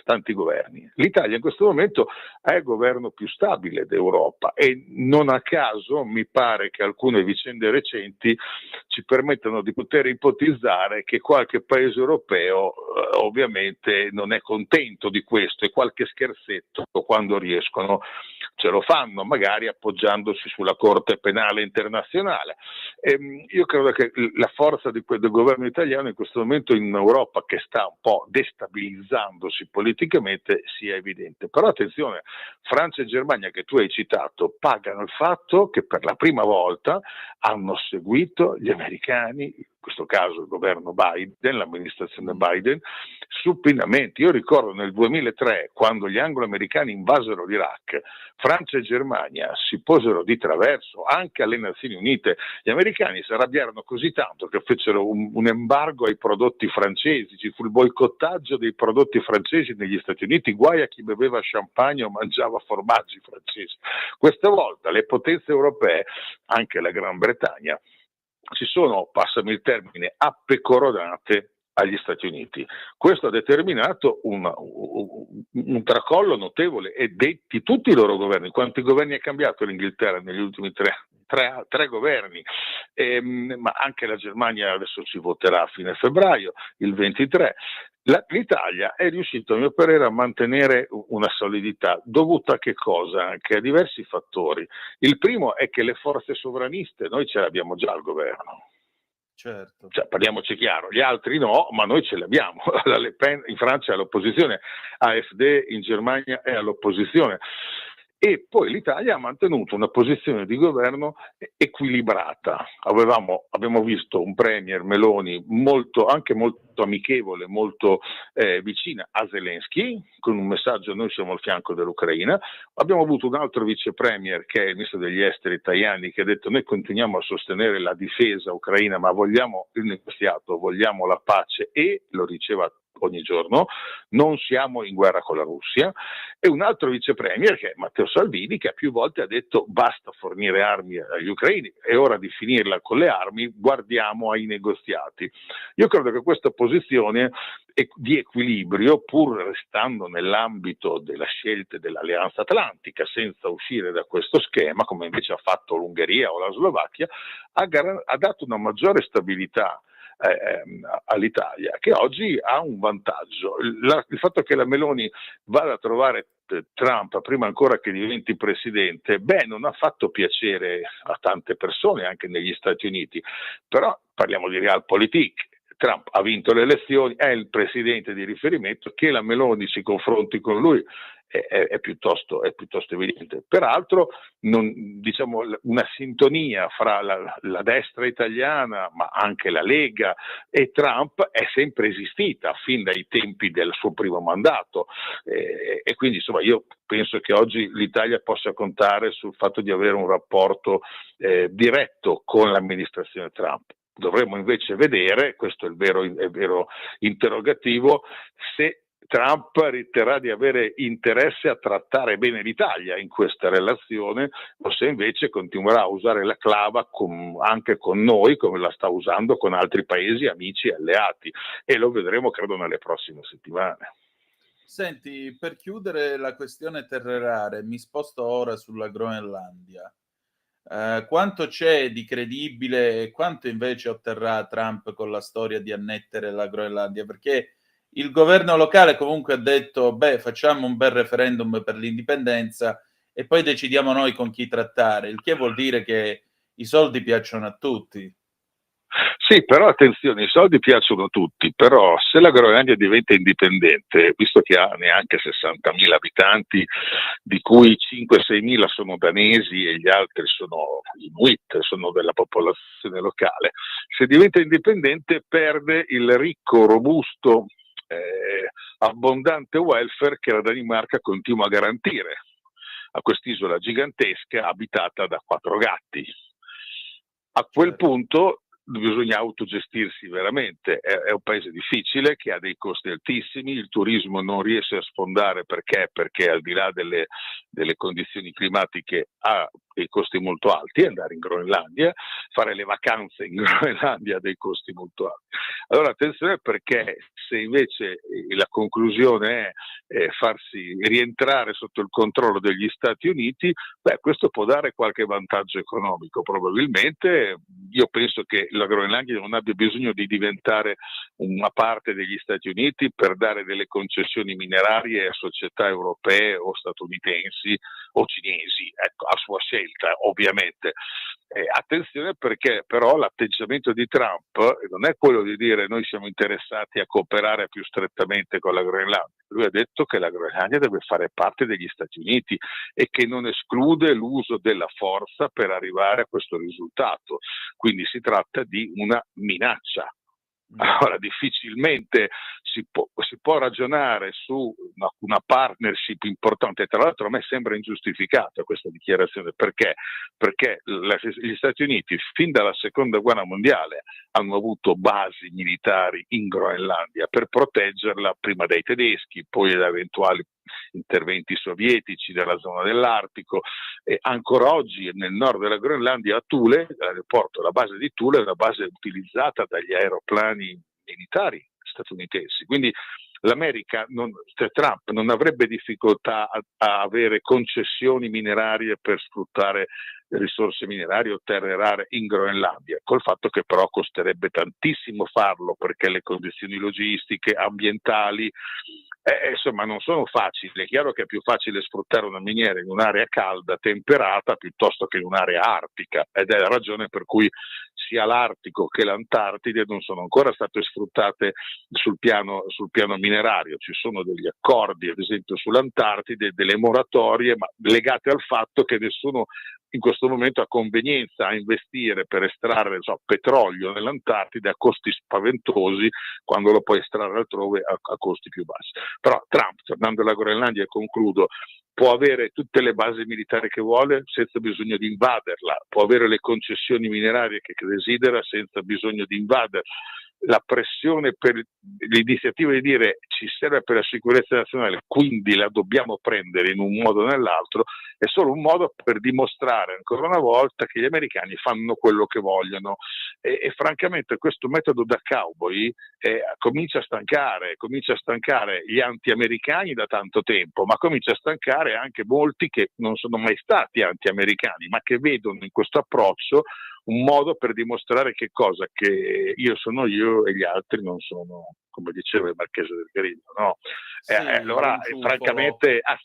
tanti governi. L'Italia in questo momento è il governo più stabile d'Europa e non a caso mi pare che alcune vicende recenti ci permettano di poter ipotizzare che qualche paese europeo ovviamente non è contento di questo, e qualche scherzetto quando riescono ce lo fanno, magari appoggiandosi sulla Corte Penale Internazionale. Io credo che la forza del governo italiano in questo momento in Europa, che sta un po' destabilizzandosi politicamente, sia evidente. Però attenzione, Francia e Germania, che tu hai citato, pagano il fatto che per la prima volta hanno seguito gli americani, in questo caso il governo Biden, l'amministrazione Biden, supinamente. Io ricordo nel 2003, quando gli anglo-americani invasero l'Iraq, Francia e Germania si posero di traverso anche alle Nazioni Unite. Gli americani si arrabbiarono così tanto che fecero un embargo ai prodotti francesi, ci fu il boicottaggio dei prodotti francesi negli Stati Uniti, guai a chi beveva champagne o mangiava formaggi francesi. Questa volta le potenze europee, anche la Gran Bretagna, si sono, passami il termine, appecoronate agli Stati Uniti. Questo ha determinato un tracollo notevole e detti tutti i loro governi. Quanti governi ha cambiato l'Inghilterra negli ultimi tre governi? Ma anche la Germania adesso ci voterà a fine febbraio, il 23. L'Italia è riuscita, a mio parere, a mantenere una solidità dovuta a che cosa? Anche a diversi fattori. Il primo è che le forze sovraniste noi ce le abbiamo già al governo. Certo. Cioè, parliamoci chiaro, gli altri no, ma noi ce le abbiamo. La Le Pen in Francia è all'opposizione, AfD in Germania è all'opposizione. E poi l'Italia ha mantenuto una posizione di governo equilibrata. Abbiamo visto un premier Meloni anche molto amichevole, molto vicina a Zelensky, con un messaggio: noi siamo al fianco dell'Ucraina. Abbiamo avuto un altro vice premier, che è il ministro degli esteri Tajani, che ha detto: noi continuiamo a sostenere la difesa ucraina, ma vogliamo il negoziato, vogliamo la pace, e lo diceva ogni giorno, non siamo in guerra con la Russia, e un altro vice premier che è Matteo Salvini, che più volte ha detto basta fornire armi agli ucraini, è ora di finirla con le armi, guardiamo ai negoziati. Io credo che questa posizione di equilibrio, pur restando nell'ambito della scelta dell'Alleanza Atlantica, senza uscire da questo schema, come invece ha fatto l'Ungheria o la Slovacchia, ha dato una maggiore stabilità all'Italia, che oggi ha un vantaggio. Il fatto che la Meloni vada a trovare Trump prima ancora che diventi presidente, non ha fatto piacere a tante persone anche negli Stati Uniti, però parliamo di realpolitik. Trump ha vinto le elezioni, è il presidente di riferimento, che la Meloni si confronti con lui è piuttosto evidente. Peraltro una sintonia fra la destra italiana, ma anche la Lega e Trump è sempre esistita fin dai tempi del suo primo mandato, e quindi insomma io penso che oggi l'Italia possa contare sul fatto di avere un rapporto diretto con l'amministrazione Trump. Dovremmo invece vedere, questo è il vero interrogativo, se Trump riterrà di avere interesse a trattare bene l'Italia in questa relazione, o se invece continuerà a usare la clava anche con noi, come la sta usando con altri paesi amici e alleati, e lo vedremo credo nelle prossime settimane. Senti, per chiudere la questione terre rare, mi sposto ora sulla Groenlandia. Quanto c'è di credibile e quanto invece otterrà Trump con la storia di annettere la Groenlandia? Perché il governo locale comunque ha detto facciamo un bel referendum per l'indipendenza e poi decidiamo noi con chi trattare, il che vuol dire che i soldi piacciono a tutti. Sì, però attenzione, i soldi piacciono a tutti, però se la Groenlandia diventa indipendente, visto che ha neanche 60.000 abitanti, di cui 5-6.000 sono danesi e gli altri sono inuit, sono della popolazione locale, se diventa indipendente perde il ricco, robusto, abbondante welfare che la Danimarca continua a garantire a quest'isola gigantesca abitata da 4 gatti. A quel punto bisogna autogestirsi veramente, è un paese difficile che ha dei costi altissimi, il turismo non riesce a sfondare perché al di là delle condizioni climatiche ha dei costi molto alti, andare in Groenlandia, fare le vacanze in Groenlandia ha dei costi molto alti. Allora attenzione, perché se invece la conclusione è farsi rientrare sotto il controllo degli Stati Uniti, questo può dare qualche vantaggio economico probabilmente. Io penso che la Groenlandia non abbia bisogno di diventare una parte degli Stati Uniti per dare delle concessioni minerarie a società europee o statunitensi o cinesi, ecco, a sua scelta ovviamente. Attenzione, perché però l'atteggiamento di Trump non è quello di dire noi siamo interessati a cooperare più strettamente con la Groenlandia. Lui ha detto che la Groenlandia deve fare parte degli Stati Uniti e che non esclude l'uso della forza per arrivare a questo risultato. Quindi si tratta di una minaccia. Allora difficilmente si può ragionare su una partnership importante. Tra l'altro a me sembra ingiustificata questa dichiarazione, perché gli Stati Uniti fin dalla seconda guerra mondiale hanno avuto basi militari in Groenlandia per proteggerla prima dai tedeschi, poi da eventuali interventi sovietici della zona dell'Artico, e ancora oggi nel nord della Groenlandia, a Thule, l'aeroporto, la base di Thule è una base utilizzata dagli aeroplani militari statunitensi. Quindi l'America, Trump non avrebbe difficoltà a avere concessioni minerarie per sfruttare risorse minerarie o terre rare in Groenlandia, col fatto che però costerebbe tantissimo farlo, perché le condizioni logistiche, ambientali, insomma non sono facili. È chiaro che è più facile sfruttare una miniera in un'area calda, temperata, piuttosto che in un'area artica, ed è la ragione per cui sia l'Artico che l'Antartide non sono ancora state sfruttate sul piano minerario. Ci sono degli accordi, ad esempio sull'Antartide, delle moratorie, ma legate al fatto che nessuno in questo momento ha convenienza a investire per estrarre petrolio nell'Antartide a costi spaventosi, quando lo puoi estrarre altrove a costi più bassi. Però Trump, tornando alla Groenlandia, e concludo, può avere tutte le basi militari che vuole senza bisogno di invaderla, può avere le concessioni minerarie che desidera senza bisogno di invaderla, la pressione per l'iniziativa di dire ci serve per la sicurezza nazionale, quindi la dobbiamo prendere in un modo o nell'altro, è solo un modo per dimostrare ancora una volta che gli americani fanno quello che vogliono e francamente questo metodo da cowboy comincia a stancare gli anti-americani da tanto tempo, ma comincia a stancare anche molti che non sono mai stati anti-americani, ma che vedono in questo approccio un modo per dimostrare che cosa? Che io sono io e gli altri non sono, come diceva il Marchese del Grillo, no? Sì, allora francamente ha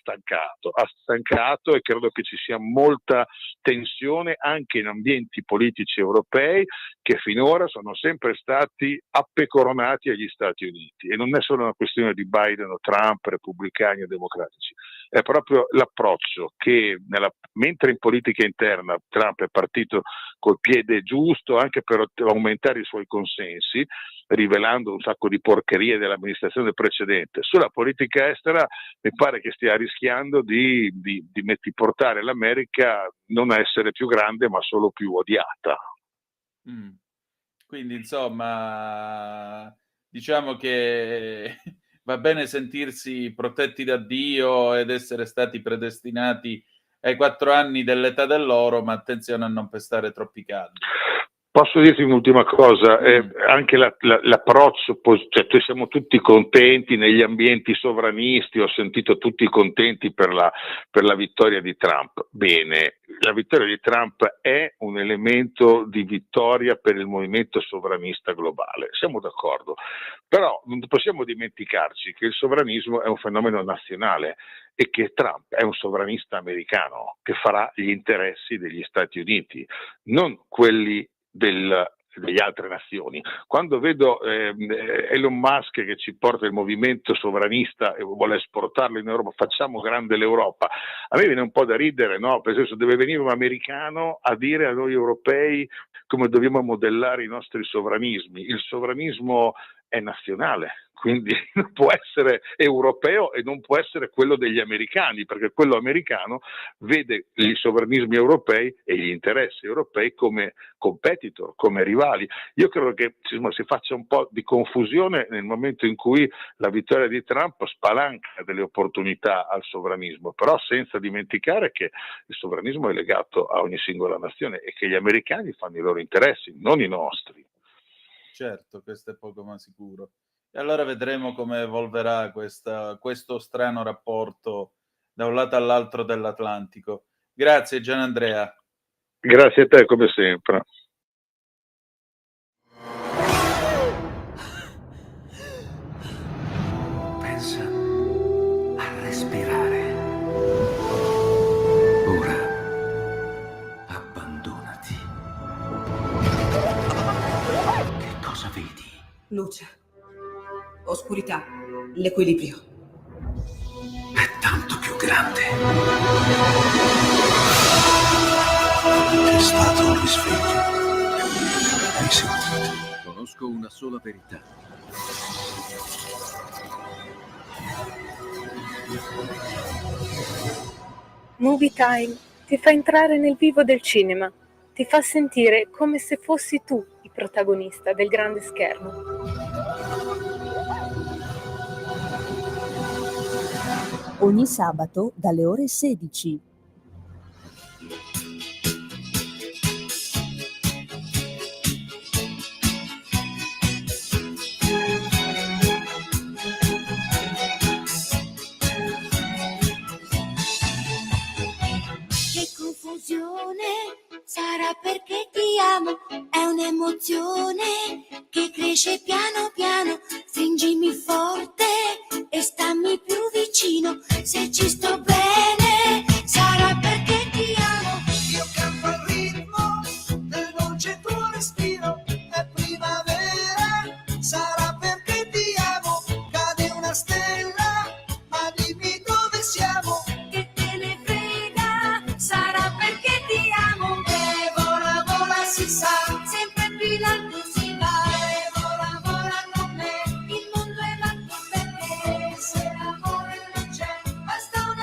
stancato e credo che ci sia molta tensione anche in ambienti politici europei che finora sono sempre stati appecoronati agli Stati Uniti, e non è solo una questione di Biden o Trump, repubblicani o democratici, è proprio l'approccio che mentre in politica interna Trump è partito col piede giusto anche per aumentare i suoi consensi, rivelando un sacco di porcherie dell'amministrazione precedente, sulla politica estera mi pare che stia rischiando di portare l'America non a essere più grande ma solo più odiata. Quindi insomma diciamo che va bene sentirsi protetti da Dio ed essere stati predestinati ai 4 anni dell'età dell'oro, ma attenzione a non pestare troppi caldi. Posso dirti un'ultima cosa, anche l'approccio, cioè siamo tutti contenti negli ambienti sovranisti, ho sentito tutti contenti per la vittoria di Trump. Bene, la vittoria di Trump è un elemento di vittoria per il movimento sovranista globale, siamo d'accordo, però non possiamo dimenticarci che il sovranismo è un fenomeno nazionale e che Trump è un sovranista americano che farà gli interessi degli Stati Uniti, non quelli delle altre nazioni. Quando vedo Elon Musk che ci porta il movimento sovranista e vuole esportarlo in Europa, facciamo grande l'Europa, a me viene un po' da ridere, no? Per esempio deve venire un americano a dire a noi europei come dobbiamo modellare i nostri sovranismi. Il sovranismo è nazionale, quindi non può essere europeo e non può essere quello degli americani, perché quello americano vede gli sovranismi europei e gli interessi europei come competitor, come rivali. Io credo che si faccia un po' di confusione nel momento in cui la vittoria di Trump spalanca delle opportunità al sovranismo, però senza dimenticare che il sovranismo è legato a ogni singola nazione e che gli americani fanno i loro interessi, non i nostri. Certo, questo è poco ma sicuro. E allora vedremo come evolverà questo strano rapporto da un lato all'altro dell'Atlantico. Grazie Gianandrea. Grazie a te come sempre. Pensa a respirare. Ora abbandonati. Che cosa vedi? Luce, oscurità, l'equilibrio. È tanto più grande. È stato un risveglio. Hai sentito? Conosco una sola verità. Movie Time ti fa entrare nel vivo del cinema, ti fa sentire come se fossi tu il protagonista del grande schermo. Ogni sabato dalle ore 16. Che confusione, sarà perché ti amo, è un'emozione che cresce piano piano, stringimi forte e stammi più vicino, se ci sto bene, sarà perché ti amo. Io canto al ritmo del dolce tuo respiro, è primavera, sarà perché ti amo, cade una stella, ma dimmi dove siamo. Che te ne frega, sarà perché ti amo. E vola, vola si sa, sempre più in alto si va. e vola, vola con me, Il mondo è matto per te, se l'amore non c'è, basta un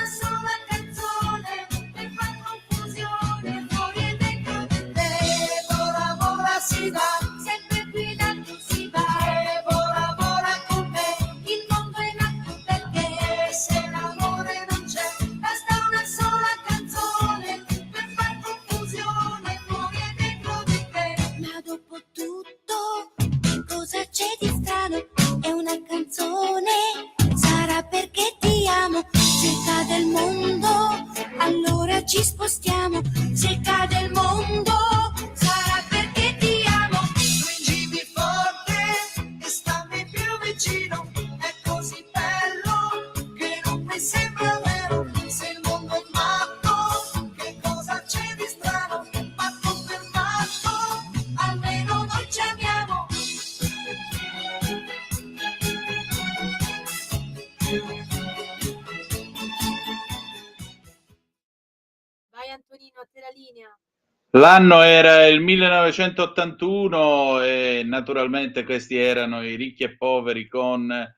L'anno era il 1981 e naturalmente questi erano i ricchi e poveri con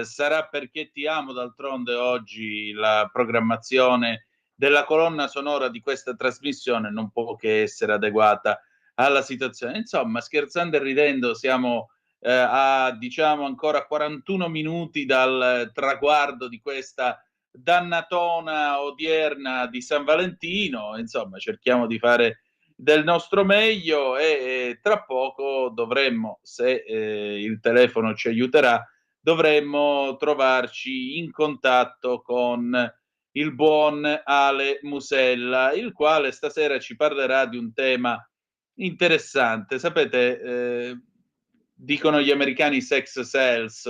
Sarà perché ti amo. D'altronde oggi la programmazione della colonna sonora di questa trasmissione non può che essere adeguata alla situazione. Insomma, scherzando e ridendo, siamo a diciamo ancora 41 minuti dal traguardo di questa dannatona odierna di San Valentino. Insomma, cerchiamo di fare del nostro meglio e tra poco dovremmo, se il telefono ci aiuterà, dovremmo trovarci in contatto con il buon Ale Musella, il quale stasera ci parlerà di un tema interessante. Sapete, dicono gli americani sex sells,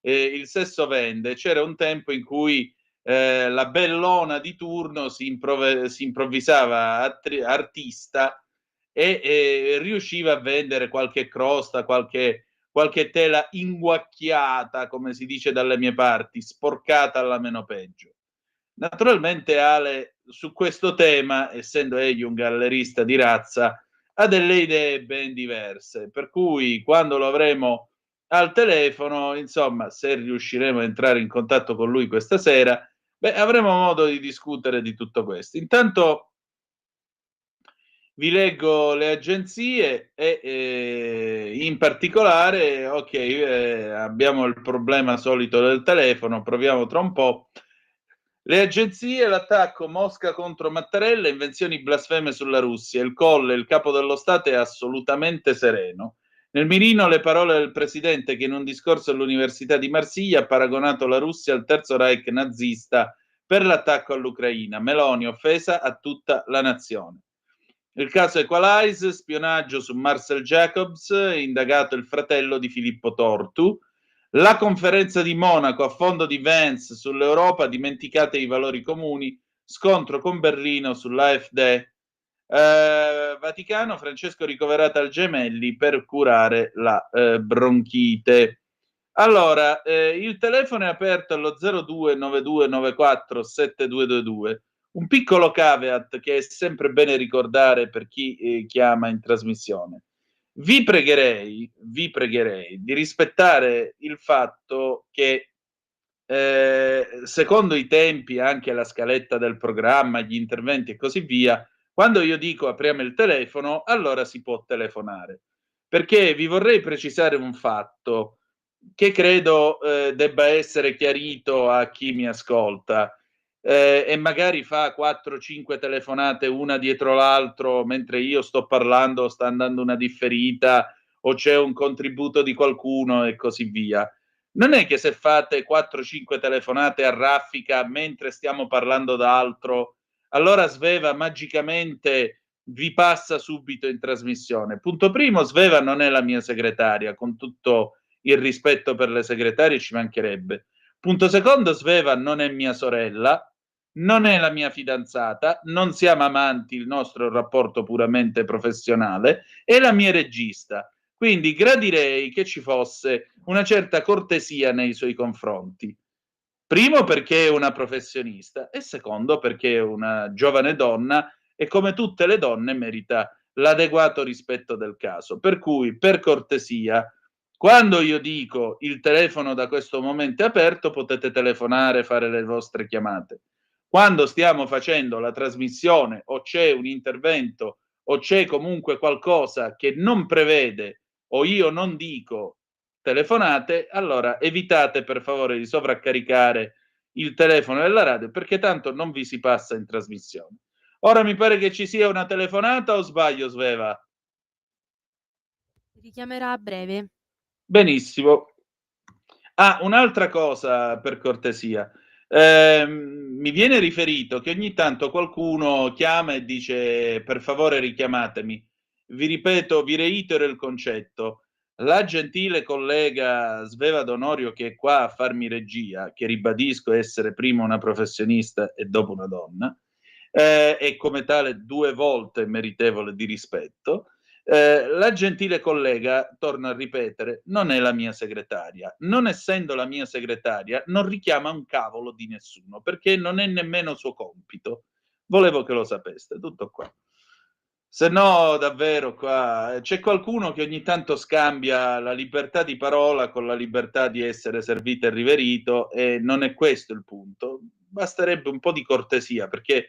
il sesso vende. C'era un tempo in cui la bellona di turno si improvvisava artista e riusciva a vendere qualche crosta, qualche tela inguacchiata, come si dice dalle mie parti, sporcata alla meno peggio. Naturalmente Ale su questo tema, essendo egli un gallerista di razza, ha delle idee ben diverse, per cui quando lo avremo al telefono, insomma, se riusciremo a entrare in contatto con lui questa sera, avremo modo di discutere di tutto questo. Intanto vi leggo le agenzie e in particolare, abbiamo il problema solito del telefono, proviamo tra un po'. Le agenzie, l'attacco Mosca contro Mattarella, invenzioni blasfeme sulla Russia, il Colle, il capo dello Stato è assolutamente sereno. Nel mirino le parole del presidente che in un discorso all'Università di Marsiglia ha paragonato la Russia al Terzo Reich nazista per l'attacco all'Ucraina. Meloni offesa a tutta la nazione. Il caso Equalize, spionaggio su Marcel Jacobs, indagato il fratello di Filippo Tortu. La conferenza di Monaco a fondo di Vance sull'Europa, dimenticate i valori comuni, scontro con Berlino sull'AfD. Vaticano, Francesco ricoverato al Gemelli per curare la bronchite. Allora, il telefono è aperto allo 0292947222. Un piccolo caveat che è sempre bene ricordare per chi chiama in trasmissione. Vi pregherei di rispettare il fatto che secondo i tempi, anche la scaletta del programma, gli interventi e così via, quando io dico apriamo il telefono, allora si può telefonare. Perché vi vorrei precisare un fatto che credo debba essere chiarito a chi mi ascolta. E magari fa 4-5 telefonate una dietro l'altro mentre io sto parlando, sta andando una differita o c'è un contributo di qualcuno e così via. Non è che se fate 4-5 telefonate a raffica mentre stiamo parlando d'altro, allora Sveva magicamente vi passa subito in trasmissione. Punto primo, Sveva non è la mia segretaria, con tutto il rispetto per le segretarie ci mancherebbe. Punto secondo, Sveva non è mia sorella, non è la mia fidanzata, non siamo amanti, il nostro rapporto puramente professionale, è la mia regista. Quindi gradirei che ci fosse una certa cortesia nei suoi confronti. Primo perché è una professionista e secondo perché è una giovane donna e come tutte le donne merita l'adeguato rispetto del caso. Per cui, per cortesia, quando io dico il telefono da questo momento è aperto, potete telefonare, fare le vostre chiamate. Quando stiamo facendo la trasmissione o c'è un intervento o c'è comunque qualcosa che non prevede o io non dico telefonate, allora evitate per favore di sovraccaricare il telefono della radio perché tanto non vi si passa in trasmissione. Ora mi pare che ci sia una telefonata o sbaglio, Sveva? Richiamerà a breve. Benissimo. Un'altra cosa per cortesia. Mi viene riferito che ogni tanto qualcuno chiama e dice per favore richiamatemi. Vi ripeto, vi reitero il concetto. La gentile collega Sveva D'Onorio che è qua a farmi regia, che ribadisco essere prima una professionista e dopo una donna, e come tale 2 volte meritevole di rispetto, la gentile collega, torno a ripetere, non è la mia segretaria. Non essendo la mia segretaria, non richiama un cavolo di nessuno, perché non è nemmeno suo compito. Volevo che lo sapeste, tutto qua. Se no, davvero, qua c'è qualcuno che ogni tanto scambia la libertà di parola con la libertà di essere servito e riverito, e non è questo il punto. Basterebbe un po' di cortesia, perché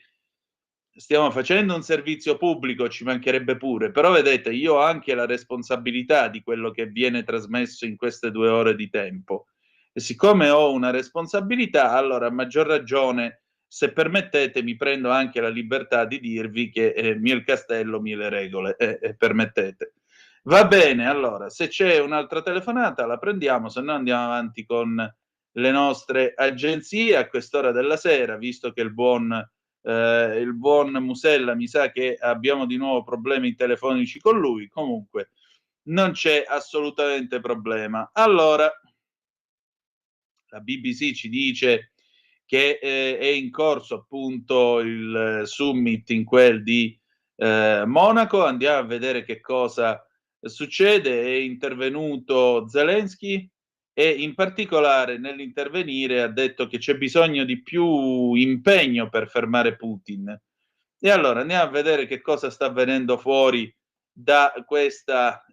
stiamo facendo un servizio pubblico, ci mancherebbe pure, però vedete, io ho anche la responsabilità di quello che viene trasmesso in queste 2 ore di tempo. E siccome ho una responsabilità, allora a maggior ragione, se permettete, mi prendo anche la libertà di dirvi che mille castello, mille regole, permettete. Va bene, allora, se c'è un'altra telefonata la prendiamo, se no andiamo avanti con le nostre agenzie a quest'ora della sera, visto che il buon Musella mi sa che abbiamo di nuovo problemi telefonici con lui. Comunque non c'è assolutamente problema. Allora, la BBC ci dice che è in corso appunto il summit in quel di Monaco. Andiamo a vedere che cosa succede. È intervenuto Zelensky e in particolare nell'intervenire ha detto che c'è bisogno di più impegno per fermare Putin. E allora andiamo a vedere che cosa sta venendo fuori da questo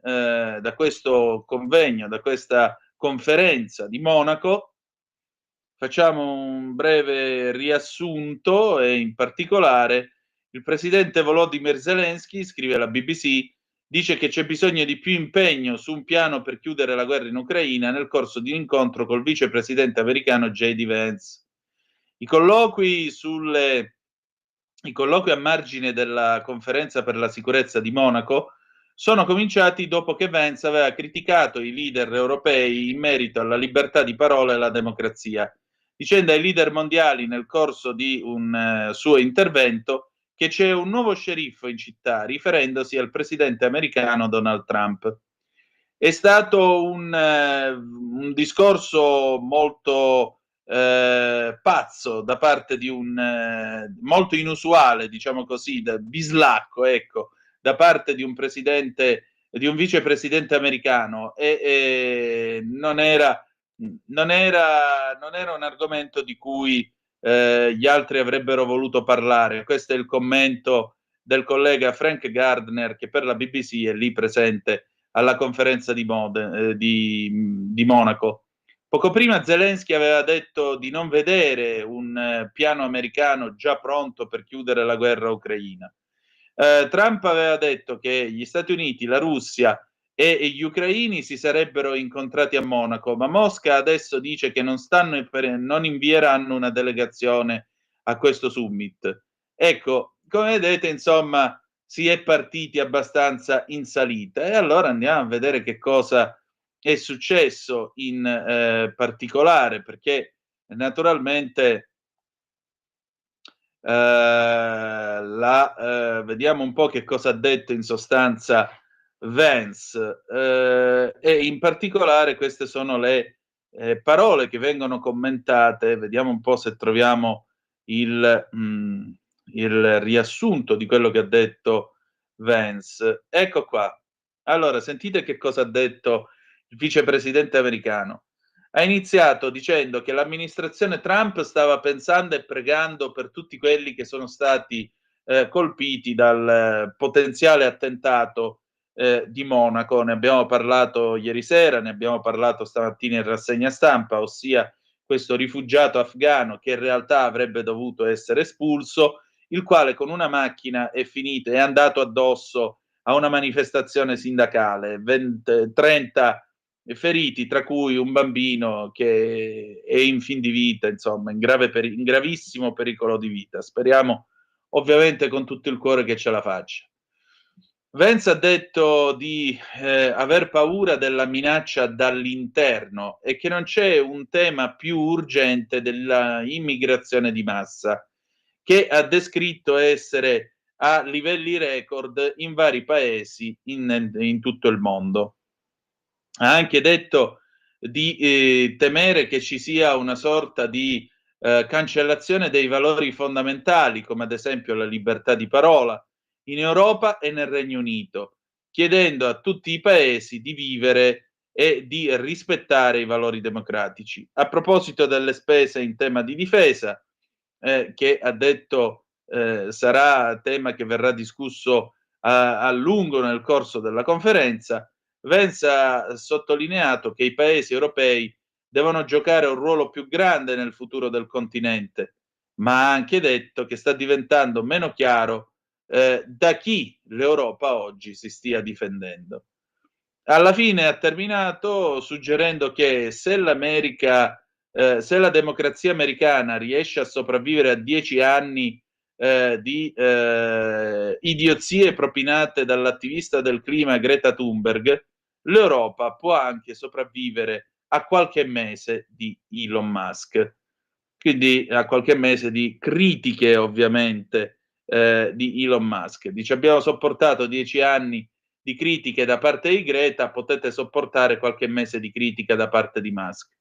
convegno, da questa conferenza di Monaco. Facciamo un breve riassunto e in particolare il presidente Volodymyr Zelensky, scrive la BBC, dice che c'è bisogno di più impegno su un piano per chiudere la guerra in Ucraina nel corso di un incontro col vicepresidente americano J.D. Vance. I colloqui a margine della conferenza per la sicurezza di Monaco sono cominciati dopo che Vance aveva criticato i leader europei in merito alla libertà di parola e alla democrazia, dicendo ai leader mondiali nel corso di un suo intervento che c'è un nuovo sceriffo in città, riferendosi al presidente americano Donald Trump. È stato un discorso molto pazzo da parte di molto inusuale, diciamo così, bislacco, ecco, da parte di un presidente, di un vicepresidente americano, e non era un argomento di cui gli altri avrebbero voluto parlare. Questo è il commento del collega Frank Gardner, che per la BBC è lì presente alla conferenza di Monaco. Poco prima Zelensky aveva detto di non vedere un piano americano già pronto per chiudere la guerra ucraina. Trump aveva detto che gli Stati Uniti, la Russia e gli ucraini si sarebbero incontrati a Monaco, ma Mosca adesso dice che non invieranno una delegazione a questo summit. Ecco, come vedete, insomma, si è partiti abbastanza in salita, e allora andiamo a vedere che cosa è successo in particolare, perché naturalmente vediamo un po' che cosa ha detto in sostanza Vance, e in particolare queste sono le parole che vengono commentate. Vediamo un po' se troviamo il riassunto di quello che ha detto Vance. Ecco qua. Allora, sentite che cosa ha detto il vicepresidente americano. Ha iniziato dicendo che l'amministrazione Trump stava pensando e pregando per tutti quelli che sono stati colpiti dal potenziale attentato di Monaco. Ne abbiamo parlato ieri sera, ne abbiamo parlato stamattina in rassegna stampa, ossia questo rifugiato afghano che in realtà avrebbe dovuto essere espulso, il quale con una macchina è andato addosso a una manifestazione sindacale, 30 feriti, tra cui un bambino che è in fin di vita, insomma, in gravissimo pericolo di vita. Speriamo ovviamente con tutto il cuore che ce la faccia. Vance ha detto di aver paura della minaccia dall'interno e che non c'è un tema più urgente della immigrazione di massa, che ha descritto essere a livelli record in vari paesi in tutto il mondo. Ha anche detto di temere che ci sia una sorta di cancellazione dei valori fondamentali, come ad esempio la libertà di parola, in Europa e nel Regno Unito, chiedendo a tutti i paesi di vivere e di rispettare i valori democratici. A proposito delle spese in tema di difesa, che ha detto sarà tema che verrà discusso a lungo nel corso della conferenza, Vance ha sottolineato che i paesi europei devono giocare un ruolo più grande nel futuro del continente, ma ha anche detto che sta diventando meno chiaro da chi l'Europa oggi si stia difendendo. Alla fine ha terminato suggerendo che se la democrazia americana riesce a sopravvivere a 10 anni di idiozie propinate dall'attivista del clima Greta Thunberg, l'Europa può anche sopravvivere a qualche mese di Elon Musk. Quindi a qualche mese di critiche, ovviamente, di Elon Musk. Dice: abbiamo sopportato 10 anni di critiche da parte di Greta, potete sopportare qualche mese di critica da parte di Musk.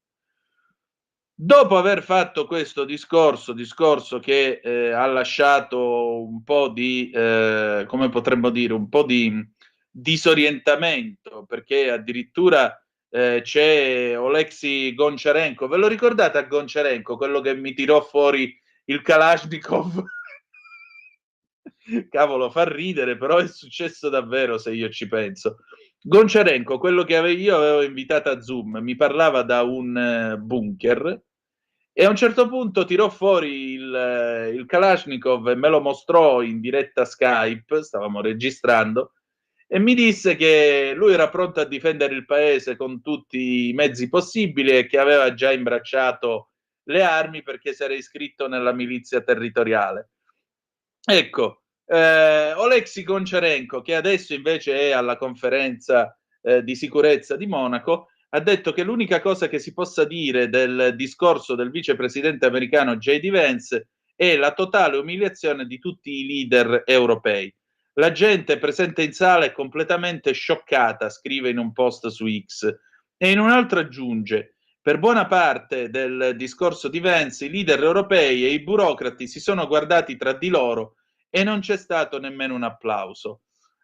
Dopo aver fatto questo discorso che ha lasciato un po' di, come potremmo dire, un po' di disorientamento, perché addirittura c'è Oleksiy Goncharenko. Ve lo ricordate a Goncharenko, quello che mi tirò fuori il Kalashnikov? Cavolo, fa ridere, però è successo davvero, se io ci penso. Goncharenko, quello che io avevo invitato a Zoom, mi parlava da un bunker e a un certo punto tirò fuori il Kalashnikov e me lo mostrò in diretta Skype, stavamo registrando, e mi disse che lui era pronto a difendere il paese con tutti i mezzi possibili e che aveva già imbracciato le armi perché si era iscritto nella milizia territoriale. Ecco, Oleksiy Goncharenko, che adesso invece è alla conferenza di sicurezza di Monaco, ha detto che l'unica cosa che si possa dire del discorso del vicepresidente americano J.D. Vance è la totale umiliazione di tutti i leader europei. La gente presente in sala è completamente scioccata, scrive in un post su X, e in un altro aggiunge: per buona parte del discorso di Vance, i leader europei e i burocrati si sono guardati tra di loro e non c'è stato nemmeno un applauso.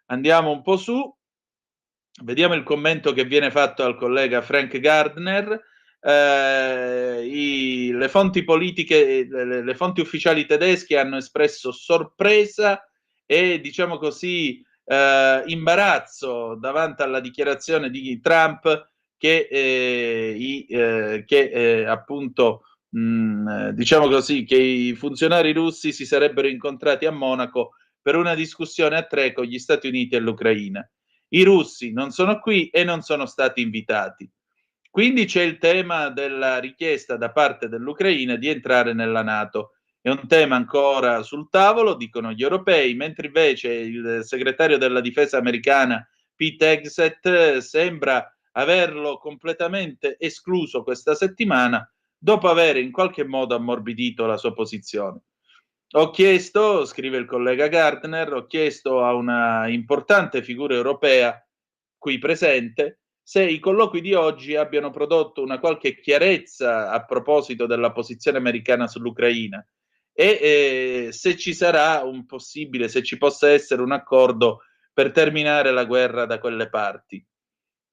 Andiamo un po' su, vediamo il commento che viene fatto al collega Frank Gardner. Le fonti politiche, le fonti ufficiali tedesche hanno espresso sorpresa e, diciamo così, imbarazzo davanti alla dichiarazione di Trump che appunto diciamo così, che i funzionari russi si sarebbero incontrati a Monaco per una discussione a tre con gli Stati Uniti e l'Ucraina. I russi non sono qui e non sono stati invitati. Quindi c'è il tema della richiesta da parte dell'Ucraina di entrare nella NATO. È un tema ancora sul tavolo, dicono gli europei, mentre invece il segretario della difesa americana Pete Hegseth sembra averlo completamente escluso questa settimana, dopo aver in qualche modo ammorbidito la sua posizione. Ho chiesto, scrive il collega Gardner, ho chiesto a una importante figura europea qui presente se i colloqui di oggi abbiano prodotto una qualche chiarezza a proposito della posizione americana sull'Ucraina e se ci sarà un possibile, se ci possa essere un accordo per terminare la guerra da quelle parti.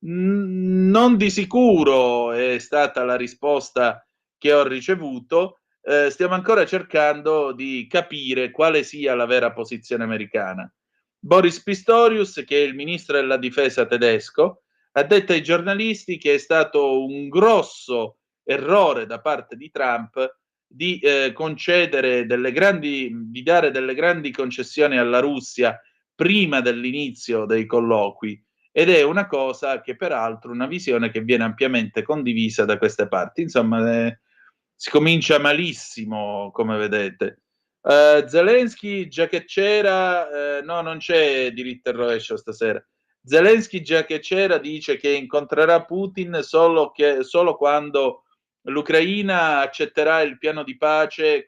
Non di sicuro è stata la risposta che ho ricevuto. Stiamo ancora cercando di capire quale sia la vera posizione americana. Boris Pistorius, che è il ministro della difesa tedesco, ha detto ai giornalisti che è stato un grosso errore da parte di Trump di concedere di dare delle grandi concessioni alla Russia prima dell'inizio dei colloqui, ed è una cosa che peraltro, una visione che viene ampiamente condivisa da queste parti. Insomma, si comincia malissimo, come vedete. Zelensky, già che c'era, no, non c'è diritto al rovescio stasera. Zelensky, già che c'era, dice che incontrerà Putin solo quando l'Ucraina accetterà il piano di pace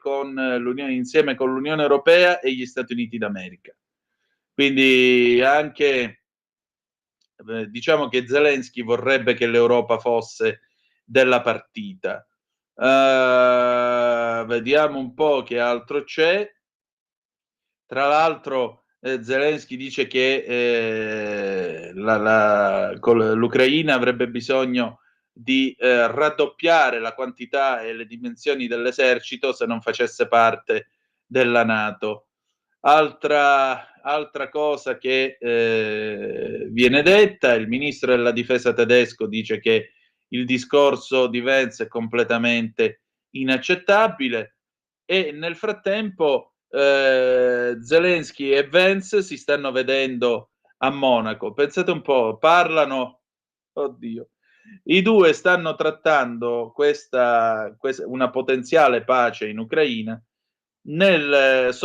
insieme con l'Unione Europea e gli Stati Uniti d'America. Quindi anche diciamo che Zelensky vorrebbe che l'Europa fosse della partita. Vediamo un po' che altro c'è. Tra l'altro Zelensky dice che l'Ucraina avrebbe bisogno di raddoppiare la quantità e le dimensioni dell'esercito se non facesse parte della NATO. Altra altra cosa che viene detta, il ministro della difesa tedesco dice che il discorso di Vance è completamente inaccettabile e nel frattempo Zelensky e Vance si stanno vedendo a Monaco. Pensate un po', parlano, oddio, i due stanno trattando una potenziale pace in Ucraina. Il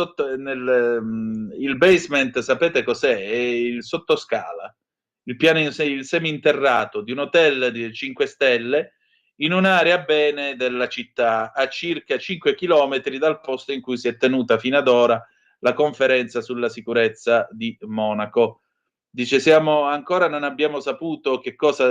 basement, sapete cos'è? È il sottoscala, il seminterrato di un hotel di 5 stelle in un'area bene della città, a circa 5 chilometri dal posto in cui si è tenuta fino ad ora la conferenza sulla sicurezza di Monaco. Dice, ancora non abbiamo saputo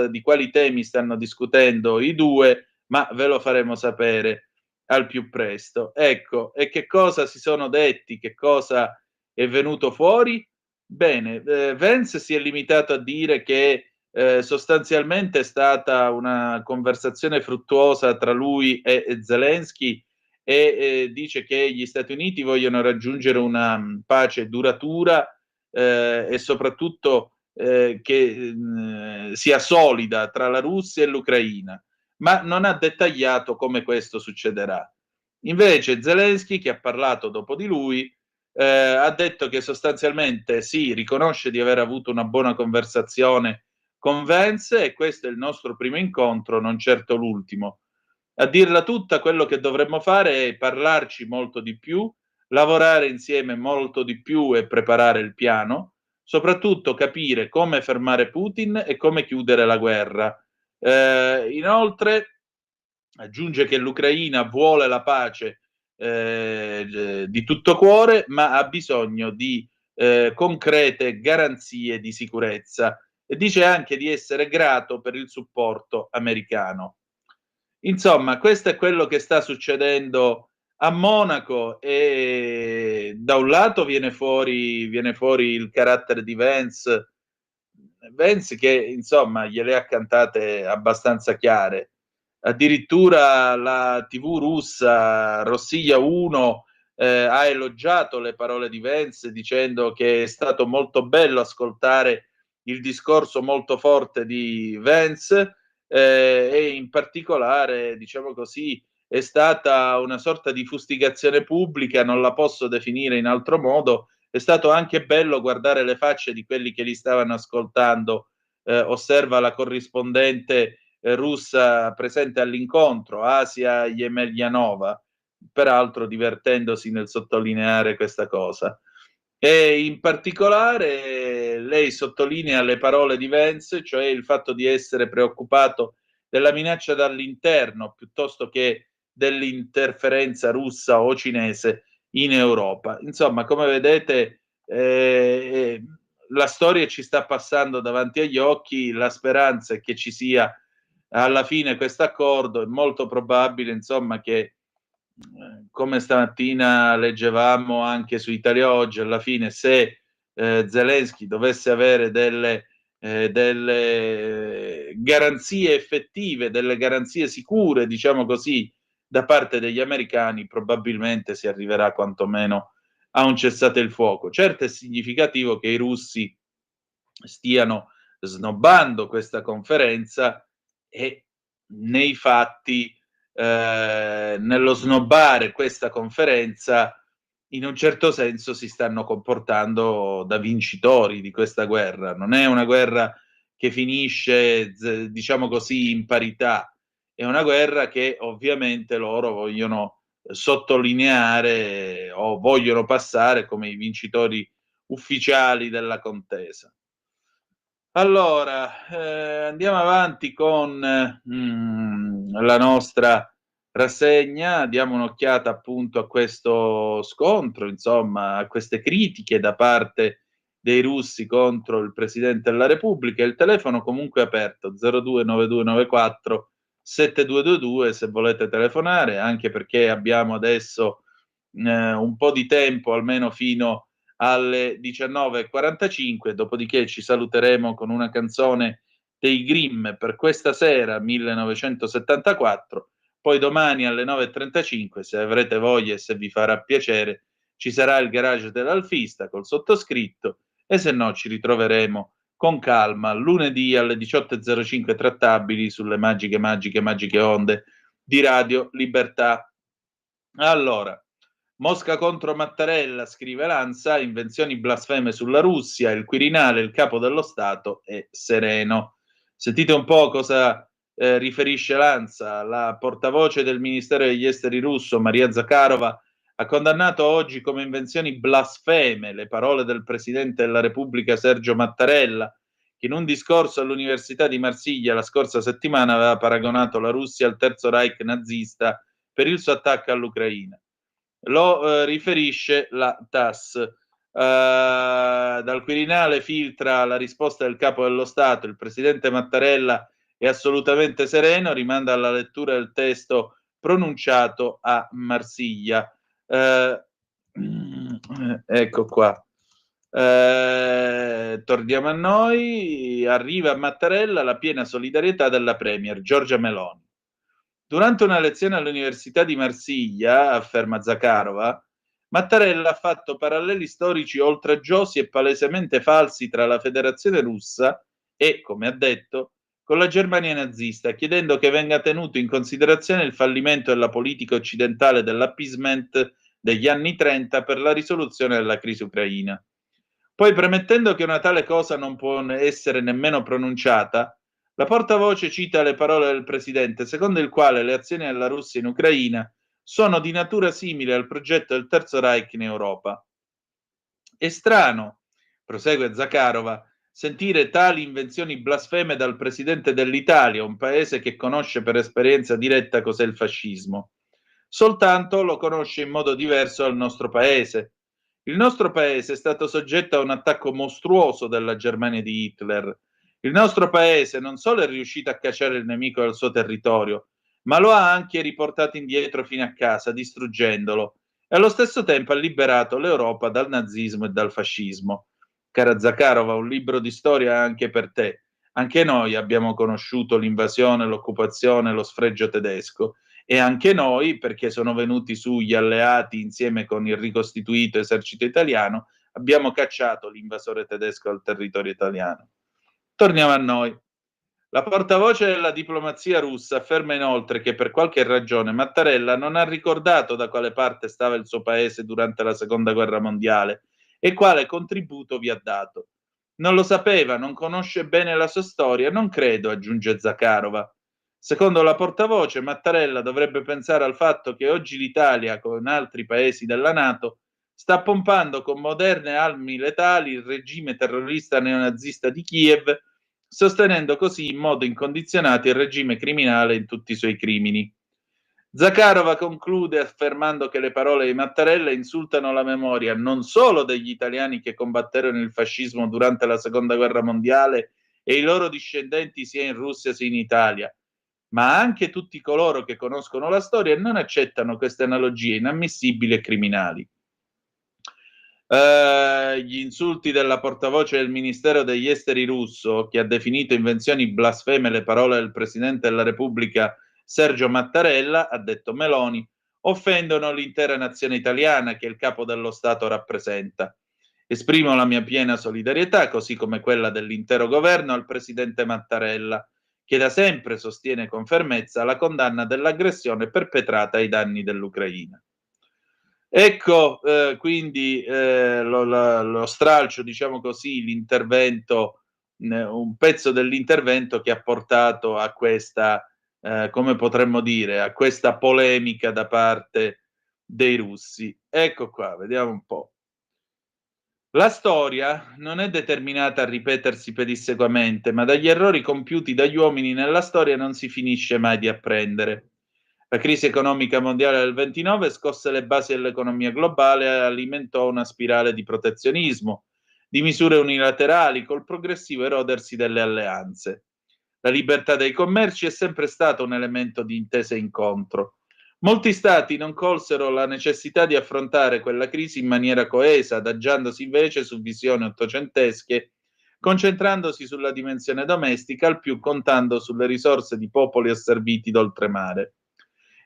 di quali temi stanno discutendo i due, ma ve lo faremo sapere al più presto. Ecco, e che cosa si sono detti, che cosa è venuto fuori? Bene, Vance si è limitato a dire che sostanzialmente è stata una conversazione fruttuosa tra lui e Zelensky e dice che gli Stati Uniti vogliono raggiungere una pace duratura e soprattutto che sia solida tra la Russia e l'Ucraina, ma non ha dettagliato come questo succederà. Invece Zelensky, che ha parlato dopo di lui, ha detto che sostanzialmente sì, riconosce di aver avuto una buona conversazione con Vance e questo è il nostro primo incontro, non certo l'ultimo. A dirla tutta, quello che dovremmo fare è parlarci molto di più, lavorare insieme molto di più e preparare il piano, soprattutto capire come fermare Putin e come chiudere la guerra. Inoltre aggiunge che l'Ucraina vuole la pace di tutto cuore, ma ha bisogno di concrete garanzie di sicurezza e dice anche di essere grato per il supporto americano. Insomma, questo è quello che sta succedendo a Monaco e da un lato viene fuori il carattere di Vance che insomma gliele ha cantate abbastanza chiare. Addirittura la TV russa Rossiya 1 ha elogiato le parole di Vance dicendo che è stato molto bello ascoltare il discorso molto forte di Vance e in particolare, diciamo così, è stata una sorta di fustigazione pubblica, non la posso definire in altro modo. È stato anche bello guardare le facce di quelli che li stavano ascoltando. Osserva la corrispondente russa presente all'incontro, Asia Yemelyanova, peraltro divertendosi nel sottolineare questa cosa. E in particolare lei sottolinea le parole di Vance, cioè il fatto di essere preoccupato della minaccia dall'interno piuttosto che dell'interferenza russa o cinese in Europa. Insomma, come vedete, la storia ci sta passando davanti agli occhi, la speranza è che ci sia alla fine questo accordo, è molto probabile, insomma, che come stamattina leggevamo anche su Italia Oggi, alla fine se Zelensky dovesse avere delle garanzie effettive, delle garanzie sicure, diciamo così, da parte degli americani, probabilmente si arriverà quantomeno a un cessate il fuoco. Certo è significativo che i russi stiano snobbando questa conferenza e nei fatti nello snobbare questa conferenza in un certo senso si stanno comportando da vincitori di questa guerra. Non è una guerra che finisce, diciamo così, in parità, è una guerra che ovviamente loro vogliono sottolineare o vogliono passare come i vincitori ufficiali della contesa. Allora, andiamo avanti con la nostra rassegna, diamo un'occhiata appunto a questo scontro, insomma, a queste critiche da parte dei russi contro il Presidente della Repubblica. Il telefono comunque è aperto, 029294 7222 se volete telefonare, anche perché abbiamo adesso un po' di tempo, almeno fino alle 19:45, dopodiché ci saluteremo con una canzone dei Grimm per questa sera, 1974, poi domani alle 9:35, se avrete voglia e se vi farà piacere, ci sarà il garage dell'Alfista col sottoscritto e se no ci ritroveremo con calma lunedì alle 18.05 trattabili sulle magiche onde di Radio Libertà. Allora, Mosca contro Mattarella, scrive l'Ansa, invenzioni blasfeme sulla Russia, il Quirinale, il capo dello Stato è sereno. Sentite un po' cosa riferisce l'Ansa. La portavoce del Ministero degli Esteri russo, Maria Zakharova, ha condannato oggi come invenzioni blasfeme le parole del Presidente della Repubblica Sergio Mattarella, che in un discorso all'Università di Marsiglia la scorsa settimana aveva paragonato la Russia al Terzo Reich nazista per il suo attacco all'Ucraina. Lo riferisce la TASS. Dal Quirinale filtra la risposta del Capo dello Stato. Il Presidente Mattarella è assolutamente sereno, rimanda alla lettura del testo pronunciato a Marsiglia. Ecco qua. Torniamo a noi. Arriva a Mattarella la piena solidarietà della Premier Giorgia Meloni. Durante una lezione all'Università di Marsiglia, afferma Zakharova, Mattarella ha fatto paralleli storici oltraggiosi e palesemente falsi tra la Federazione Russa e, come ha detto, con la Germania nazista, chiedendo che venga tenuto in considerazione il fallimento della politica occidentale dell'appeasement degli anni 30 per la risoluzione della crisi ucraina. Poi, premettendo che una tale cosa non può essere nemmeno pronunciata, la portavoce cita le parole del Presidente, secondo il quale le azioni della Russia in Ucraina sono di natura simile al progetto del Terzo Reich in Europa. È strano, prosegue Zakharova, sentire tali invenzioni blasfeme dal Presidente dell'Italia, un paese che conosce per esperienza diretta cos'è il fascismo. Soltanto lo conosce in modo diverso dal nostro paese. Il nostro paese è stato soggetto a un attacco mostruoso della Germania di Hitler. Il nostro paese non solo è riuscito a cacciare il nemico dal suo territorio, ma lo ha anche riportato indietro fino a casa, distruggendolo, e allo stesso tempo ha liberato l'Europa dal nazismo e dal fascismo. Cara Zakharova, un libro di storia anche per te. Anche noi abbiamo conosciuto l'invasione, l'occupazione, lo sfregio tedesco, e anche noi, perché sono venuti su gli alleati insieme con il ricostituito esercito italiano, abbiamo cacciato l'invasore tedesco dal territorio italiano. Torniamo a noi. La portavoce della diplomazia russa afferma inoltre che per qualche ragione Mattarella non ha ricordato da quale parte stava il suo paese durante la Seconda Guerra Mondiale e quale contributo vi ha dato. Non lo sapeva, non conosce bene la sua storia, non credo, aggiunge Zakharova. Secondo la portavoce, Mattarella dovrebbe pensare al fatto che oggi l'Italia, con altri paesi della NATO, sta pompando con moderne armi letali il regime terrorista neonazista di Kiev, sostenendo così in modo incondizionato il regime criminale in tutti i suoi crimini. Zakharova conclude affermando che le parole di Mattarella insultano la memoria non solo degli italiani che combatterono il fascismo durante la Seconda Guerra Mondiale e i loro discendenti sia in Russia sia in Italia, ma anche tutti coloro che conoscono la storia e non accettano queste analogie inammissibili e criminali. Gli insulti della portavoce del Ministero degli Esteri russo, che ha definito invenzioni blasfeme le parole del Presidente della Repubblica Sergio Mattarella, ha detto Meloni, offendono l'intera nazione italiana che il capo dello Stato rappresenta. Esprimo la mia piena solidarietà, così come quella dell'intero governo, al Presidente Mattarella, che da sempre sostiene con fermezza la condanna dell'aggressione perpetrata ai danni dell'Ucraina. Ecco quindi lo stralcio, diciamo così, l'intervento, un pezzo dell'intervento che ha portato a questa, come potremmo dire, a questa polemica da parte dei russi. Ecco qua, vediamo un po'. La storia non è determinata a ripetersi pedissequamente, ma dagli errori compiuti dagli uomini nella storia non si finisce mai di apprendere. La crisi economica mondiale del 29 scosse le basi dell'economia globale e alimentò una spirale di protezionismo, di misure unilaterali col progressivo erodersi delle alleanze. La libertà dei commerci è sempre stata un elemento di intesa e incontro. Molti stati non colsero la necessità di affrontare quella crisi in maniera coesa, adagiandosi invece su visioni ottocentesche, concentrandosi sulla dimensione domestica, al più contando sulle risorse di popoli asserviti d'oltremare.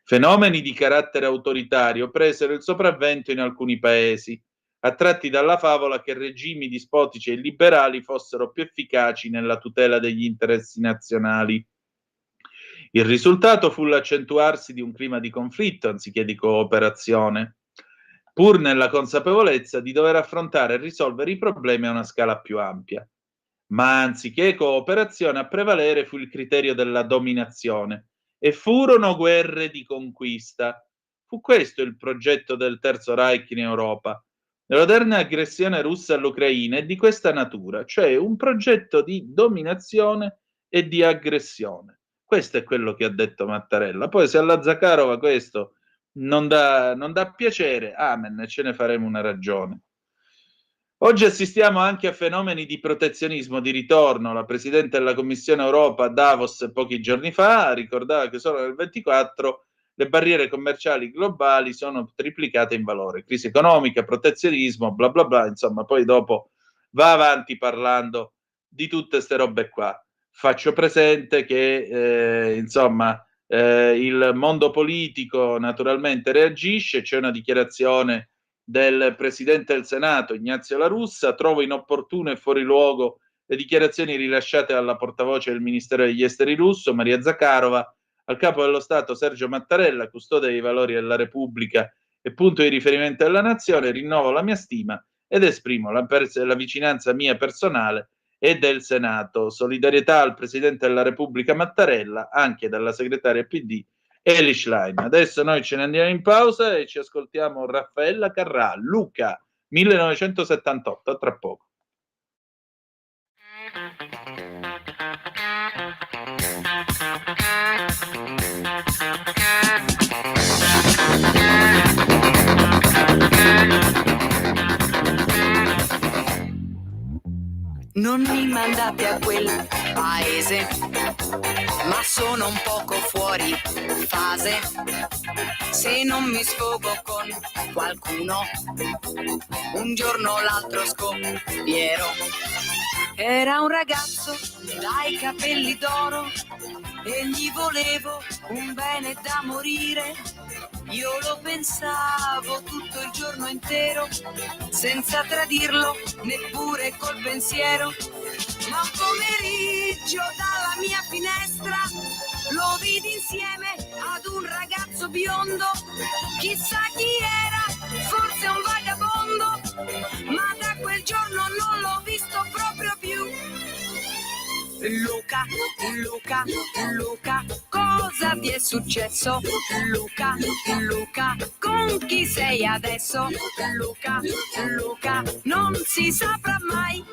Fenomeni di carattere autoritario presero il sopravvento in alcuni paesi, attratti dalla favola che regimi dispotici e liberali fossero più efficaci nella tutela degli interessi nazionali. Il risultato fu l'accentuarsi di un clima di conflitto anziché di cooperazione, pur nella consapevolezza di dover affrontare e risolvere i problemi a una scala più ampia. Ma anziché cooperazione, a prevalere fu il criterio della dominazione e furono guerre di conquista. Fu questo il progetto del Terzo Reich in Europa. L'odierna aggressione russa all'Ucraina è di questa natura, cioè un progetto di dominazione e di aggressione. Questo è quello che ha detto Mattarella. Poi se alla Zakharova questo non dà piacere, amen, e ce ne faremo una ragione. Oggi assistiamo anche a fenomeni di protezionismo di ritorno. La Presidente della Commissione Europa a Davos pochi giorni fa ricordava che solo nel 2024 le barriere commerciali globali sono triplicate in valore. Crisi economica, protezionismo, bla bla bla, insomma, poi dopo va avanti parlando di tutte queste robe qua. Faccio presente che, il mondo politico naturalmente reagisce, c'è una dichiarazione del Presidente del Senato, Ignazio La Russa. Trovo inopportuno e fuori luogo le dichiarazioni rilasciate dalla portavoce del Ministero degli Esteri russo, Maria Zakharova. Al capo dello Stato Sergio Mattarella, custode dei valori della Repubblica e punto di riferimento della nazione, rinnovo la mia stima ed esprimo la vicinanza mia personale e del Senato. Solidarietà al Presidente della Repubblica Mattarella, anche dalla segretaria PD Eli Schlein. Adesso noi ce ne andiamo in pausa e ci ascoltiamo Raffaella Carrà, Luca, 1978, a tra poco. Non mi mandate a quel paese, ma sono un poco fuori fase. Se non mi sfogo con qualcuno, un giorno o l'altro scoppierò. Era un ragazzo dai capelli d'oro e gli volevo un bene da morire. Io lo pensavo tutto il giorno intero, senza tradirlo neppure col pensiero. Ma un pomeriggio dalla mia finestra lo vidi insieme ad un ragazzo biondo. Chissà chi era, forse un vagabondo, ma da quel giorno non l'ho visto proprio più. Luca, Luca, Luca, cosa ti è successo? Luca, Luca, con chi sei adesso? Luca, Luca, non si saprà mai.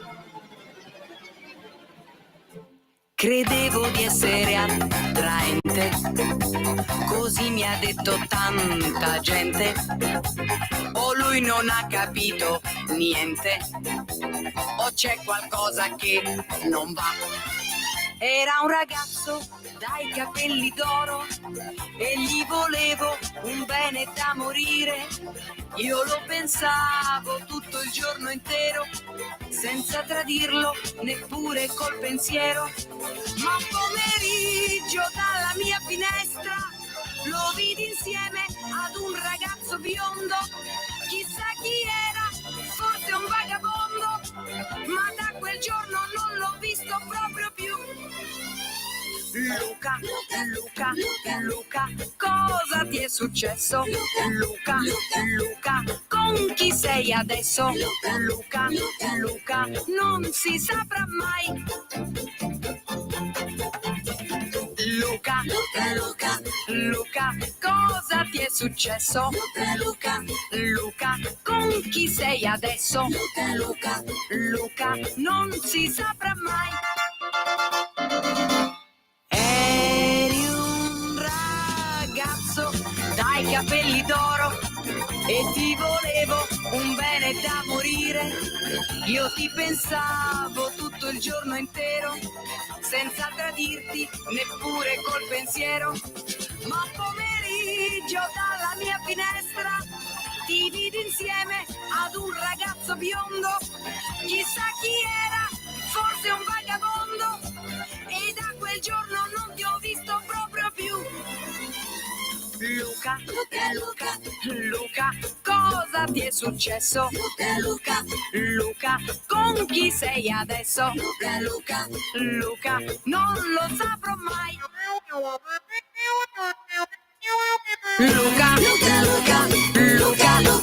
Credevo di essere attraente, così mi ha detto tanta gente. O lui non ha capito niente, o c'è qualcosa che non va. Era un ragazzo dai capelli d'oro e gli volevo un bene da morire. Io lo pensavo tutto il giorno intero, senza tradirlo neppure col pensiero. Ma un pomeriggio dalla mia finestra lo vidi insieme ad un ragazzo biondo. Chissà chi era, forse un vagabondo, ma da quel giorno non l'ho visto proprio più. Luca, Luca, Luca, cosa ti è successo? Luca, Luca, con chi sei adesso? Luca, Luca, non si saprà mai. Luca, Luca, Luca, cosa ti è successo? Luca, Luca, con chi sei adesso? Luca, Luca, non si saprà mai. Eri un ragazzo dai capelli d'oro e ti volevo un bene da morire. Io ti pensavo tutto il giorno intero, senza tradirti neppure col pensiero. Ma un pomeriggio dalla mia finestra ti vidi insieme ad un ragazzo biondo. Chissà chi era, forse un vagabondo, e da quel giorno non ti ho visto proprio più. Luca, Luca, Luca, cosa ti è successo? Luca, con chi sei adesso? Luca, non lo saprò mai. Luca,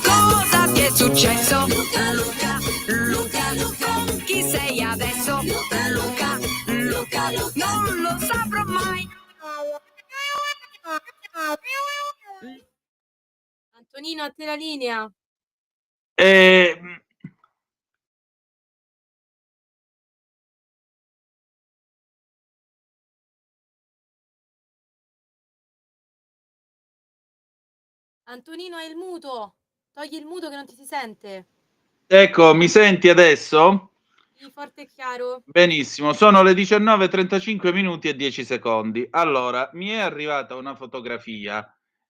cosa ti è successo? Luca, con chi sei adesso? Luca, non lo saprò mai. Antonino, a te la linea. Antonino, hai il muto. Togli il muto che non ti si sente. Ecco, mi senti adesso? Sì, forte e chiaro. Benissimo, sono le 19:35 minuti e 10 secondi. Allora, mi è arrivata una fotografia,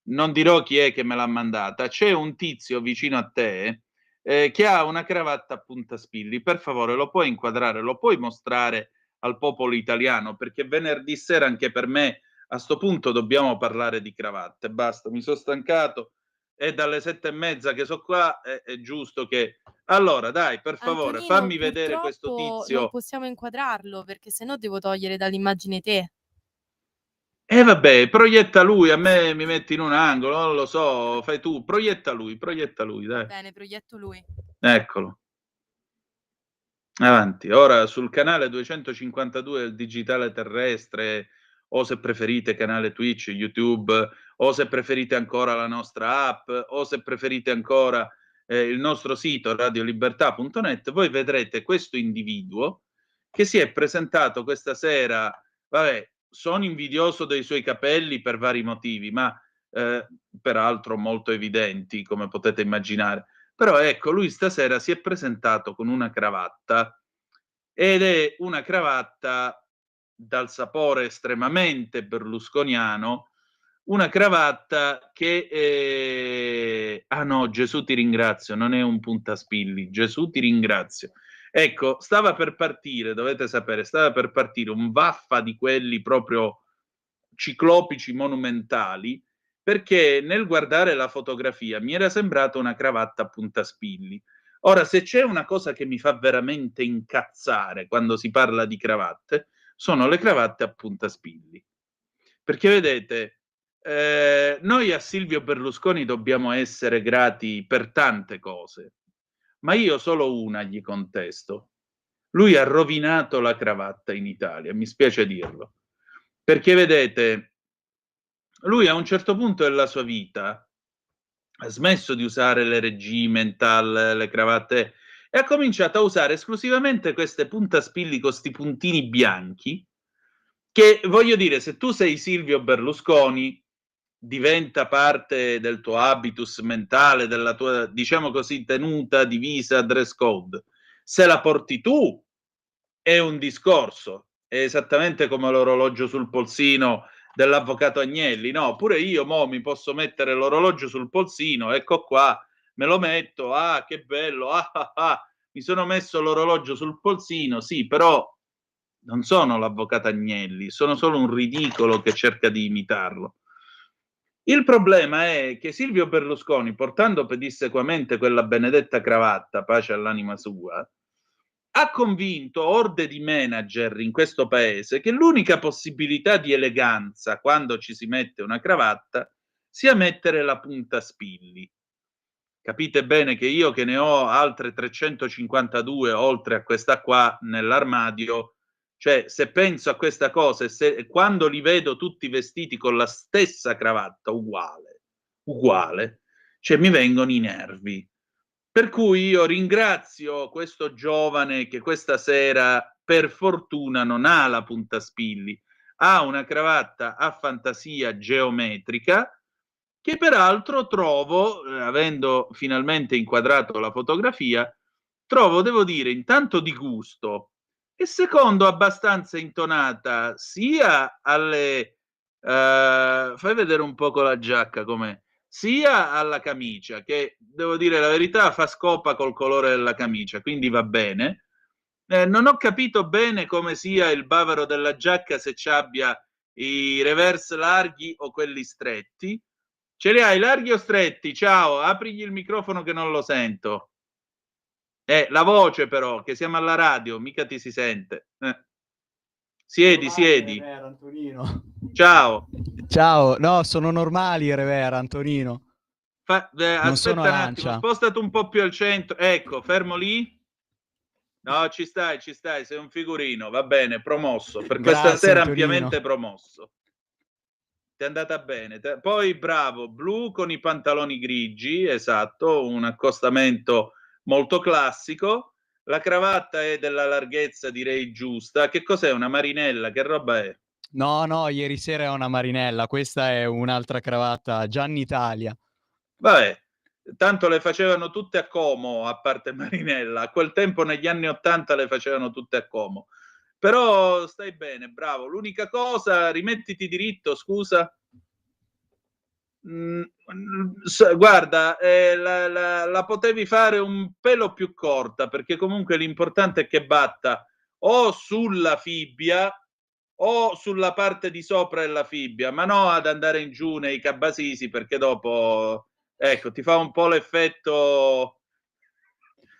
non dirò chi è che me l'ha mandata. C'è un tizio vicino a te che ha una cravatta a puntaspilli. Per favore, lo puoi inquadrare, lo puoi mostrare al popolo italiano? Perché venerdì sera anche per me a sto punto dobbiamo parlare di cravatte. Basta, mi sono stancato. È dalle 7:30 che so qua, è giusto che... Allora, dai, per favore, Antonino, fammi vedere questo purtroppo tizio. non possiamo inquadrarlo perché sennò devo togliere dall'immagine te. Vabbè, proietta lui, a me mi metti in un angolo, non lo so, fai tu, proietta lui, dai. Bene, proietto lui. Eccolo. Avanti. Ora sul canale 252 del digitale terrestre, o se preferite canale Twitch, YouTube, o se preferite ancora la nostra app, o se preferite ancora il nostro sito radiolibertà.net, voi vedrete questo individuo che si è presentato questa sera. Vabbè, sono invidioso dei suoi capelli per vari motivi, ma peraltro molto evidenti, come potete immaginare. Però ecco, lui stasera si è presentato con una cravatta, ed è una cravatta dal sapore estremamente berlusconiano, una cravatta che ah no, Gesù ti ringrazio, non è un puntaspilli, Gesù ti ringrazio. Ecco, stava per partire, dovete sapere, stava per partire un vaffa di quelli proprio ciclopici monumentali, perché nel guardare la fotografia mi era sembrata una cravatta a puntaspilli. Ora, se c'è una cosa che mi fa veramente incazzare quando si parla di cravatte, sono le cravatte a puntaspilli. Perché vedete, noi a Silvio Berlusconi dobbiamo essere grati per tante cose, ma io solo una gli contesto. Lui ha rovinato la cravatta in Italia, mi spiace dirlo. Perché vedete, lui a un certo punto della sua vita ha smesso di usare le regimental, le cravatte, e ha cominciato a usare esclusivamente queste puntaspilli con sti puntini bianchi, che voglio dire, se tu sei Silvio Berlusconi, diventa parte del tuo habitus mentale, della tua, diciamo così, tenuta, divisa, dress code. Se la porti tu è un discorso, è esattamente come l'orologio sul polsino dell'avvocato Agnelli, no? Pure io mo mi posso mettere l'orologio sul polsino, ecco qua, me lo metto, ah che bello, mi sono messo l'orologio sul polsino, sì, però non sono l'avvocato Agnelli, sono solo un ridicolo che cerca di imitarlo. Il problema è che Silvio Berlusconi, portando pedissequamente quella benedetta cravatta, pace all'anima sua, ha convinto orde di manager in questo paese che l'unica possibilità di eleganza quando ci si mette una cravatta sia mettere la puntaspilli. Capite bene che io, che ne ho altre 352 oltre a questa qua nell'armadio, cioè se penso a questa cosa e quando li vedo tutti vestiti con la stessa cravatta uguale, cioè mi vengono i nervi. Per cui io ringrazio questo giovane che questa sera, per fortuna, non ha la puntaspilli, ha una cravatta a fantasia geometrica, che peraltro trovo, avendo finalmente inquadrato la fotografia, trovo, devo dire, intanto di gusto e secondo abbastanza intonata sia alle... fai vedere un poco la giacca com'è, sia alla camicia, che devo dire la verità fa scopa col colore della camicia, quindi va bene. Non ho capito bene come sia il bavero della giacca, se ci abbia i reverse larghi o quelli stretti, Ce li hai larghi o stretti? Ciao, aprigli il microfono che non lo sento. La voce però, che siamo alla radio, mica ti si sente. Siedi. Revera, Antonino. Ciao. Ciao, no, sono normali, Revera, Antonino. Non sono Aspetta un attimo, Lancia. spostati un po' più al centro. Ecco, fermo lì. No, ci stai, sei un figurino, va bene, promosso. Per questa Grazie, sera Antonino. ampiamente promosso. Ti è andata bene. Poi bravo, blu con i pantaloni grigi, esatto, un accostamento molto classico. La cravatta è della larghezza, direi, giusta. Che cos'è? Una marinella? Che roba è? No, ieri sera è una marinella, questa è un'altra cravatta, Gianni Italia. Vabbè, tanto le facevano tutte a Como, a parte Marinella. A quel tempo, negli anni '80, le facevano tutte a Como. Però stai bene, bravo. L'unica cosa, rimettiti diritto, scusa. Guarda, la potevi fare un pelo più corta, perché comunque l'importante è che batta o sulla fibbia o sulla parte di sopra della fibbia, ma no ad andare in giù nei cabasisi, perché dopo, ecco, ti fa un po' l'effetto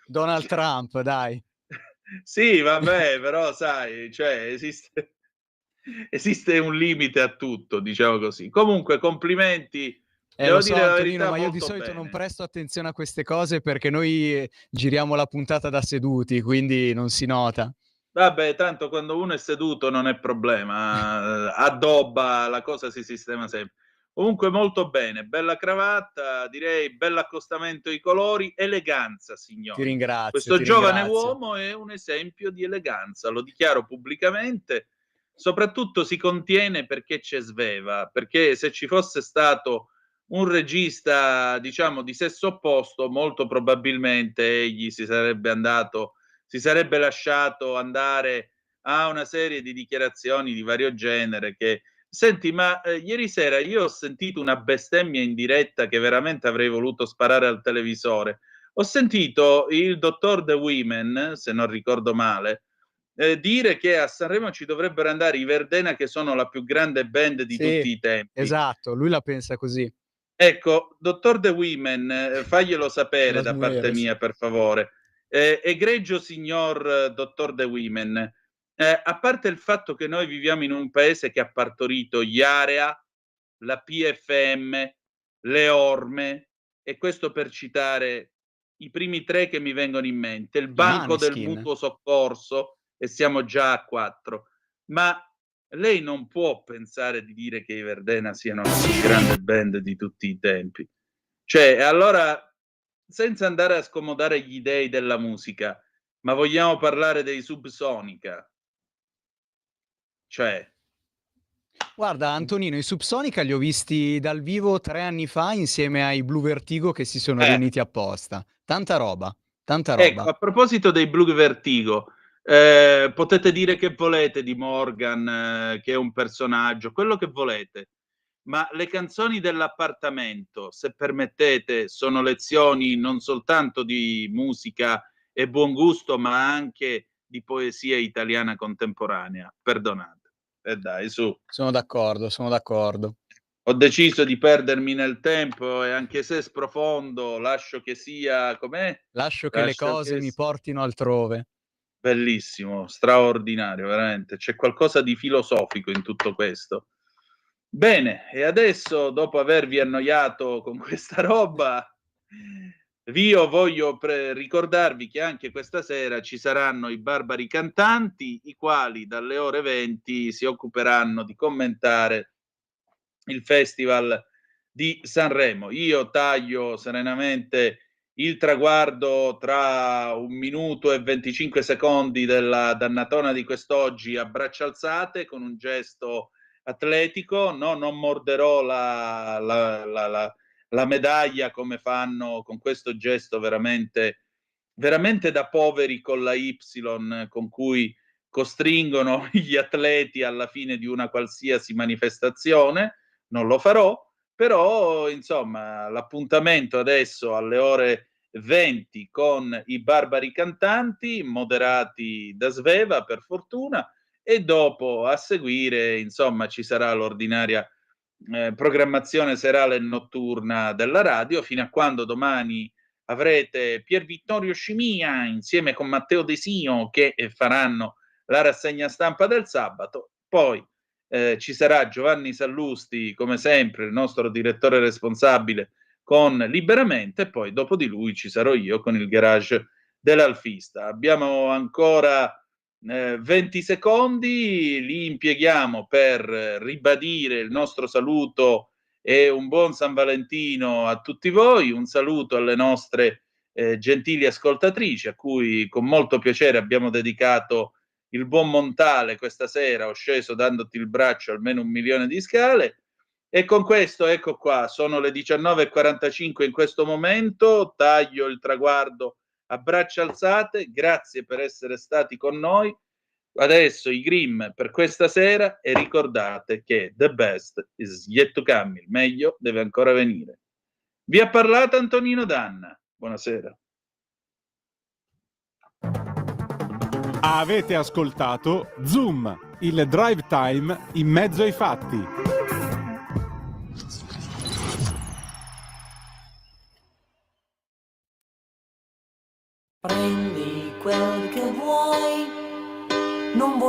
Donald Trump, dai. Sì, vabbè, però sai, cioè esiste un limite a tutto, diciamo così. Comunque, complimenti. Devo Lo so, dire la Antonino, verità, ma io di molto solito bene. non presto attenzione a queste cose perché noi giriamo la puntata da seduti, quindi non si nota. Vabbè, tanto quando uno è seduto non è problema, addobba, la cosa si sistema sempre. Comunque molto bene, bella cravatta, direi bell'accostamento ai colori, eleganza, Ti signori. ringrazio. Questo giovane uomo è un esempio di eleganza, lo dichiaro pubblicamente. Soprattutto si contiene perché c'è Sveva, perché se ci fosse stato un regista, diciamo, di sesso opposto, molto probabilmente egli si sarebbe lasciato andare a una serie di dichiarazioni di vario genere che... Senti, ma ieri sera io ho sentito una bestemmia in diretta che veramente avrei voluto sparare al televisore. Ho sentito il dottor The Women, se non ricordo male, dire che a Sanremo ci dovrebbero andare i Verdena, che sono la più grande band di tutti i tempi. Esatto, lui la pensa così. Ecco, dottor The Women, faglielo sapere da parte mia, per favore. Egregio signor dottor The Women, a parte il fatto che noi viviamo in un paese che ha partorito gli Area, la PFM, le Orme, e questo per citare i primi tre che mi vengono in mente, il Banco del Maneskin. Mutuo Soccorso, e siamo già a 4. Ma lei non può pensare di dire che i Verdena siano la più grande band di tutti i tempi. Cioè, allora, senza andare a scomodare gli dei della musica, ma vogliamo parlare dei Subsonica? Cioè... Guarda, Antonino, i Subsonica li ho visti dal vivo 3 anni fa insieme ai Blue Vertigo che si sono riuniti apposta. Tanta roba, tanta roba. Ecco, a proposito dei Blue Vertigo, potete dire che volete di Morgan, che è un personaggio, quello che volete, ma le canzoni dell'appartamento, se permettete, sono lezioni non soltanto di musica e buon gusto, ma anche di poesia italiana contemporanea. Perdonate. Dai, su. Sono d'accordo, sono d'accordo. Ho deciso di perdermi nel tempo e anche se sprofondo, lascio che sia com'è. Lascio che le cose mi portino altrove. Bellissimo, straordinario, veramente. C'è qualcosa di filosofico in tutto questo. Bene, e adesso, dopo avervi annoiato con questa roba, io voglio ricordarvi che anche questa sera ci saranno i Barbari Cantanti, i quali dalle ore 20 si occuperanno di commentare il Festival di Sanremo. Io taglio serenamente il traguardo tra 1 minuto e 25 secondi della dannatona di quest'oggi a braccia alzate con un gesto atletico. No, non morderò la medaglia come fanno con questo gesto veramente da poveri con la Y, con cui costringono gli atleti alla fine di una qualsiasi manifestazione. Non lo farò, però insomma l'appuntamento adesso alle ore 20 con i Barbari Cantanti, moderati da Sveva per fortuna, e dopo a seguire insomma ci sarà l'ordinaria programmazione serale e notturna della radio, fino a quando domani avrete Pier Vittorio Scimia insieme con Matteo Desio che faranno la rassegna stampa del sabato. Poi ci sarà Giovanni Sallusti, come sempre, il nostro direttore responsabile, con Liberamente, e poi dopo di lui ci sarò io con il garage dell'Alfista. Abbiamo ancora 20 secondi, li impieghiamo per ribadire il nostro saluto e un buon San Valentino a tutti voi, un saluto alle nostre gentili ascoltatrici, a cui con molto piacere abbiamo dedicato il buon Montale questa sera. Ho sceso dandoti il braccio almeno 1 milione di scale, e con questo, ecco qua, sono le 19:45 in questo momento, taglio il traguardo a braccia alzate, grazie per essere stati con noi. Adesso i Grimm per questa sera, e ricordate che the best is yet to come, il meglio deve ancora venire. Vi ha parlato Antonino Danna, buonasera. Avete ascoltato Zoom, il drive time in mezzo ai fatti. Prendi quel che vuoi, non vuoi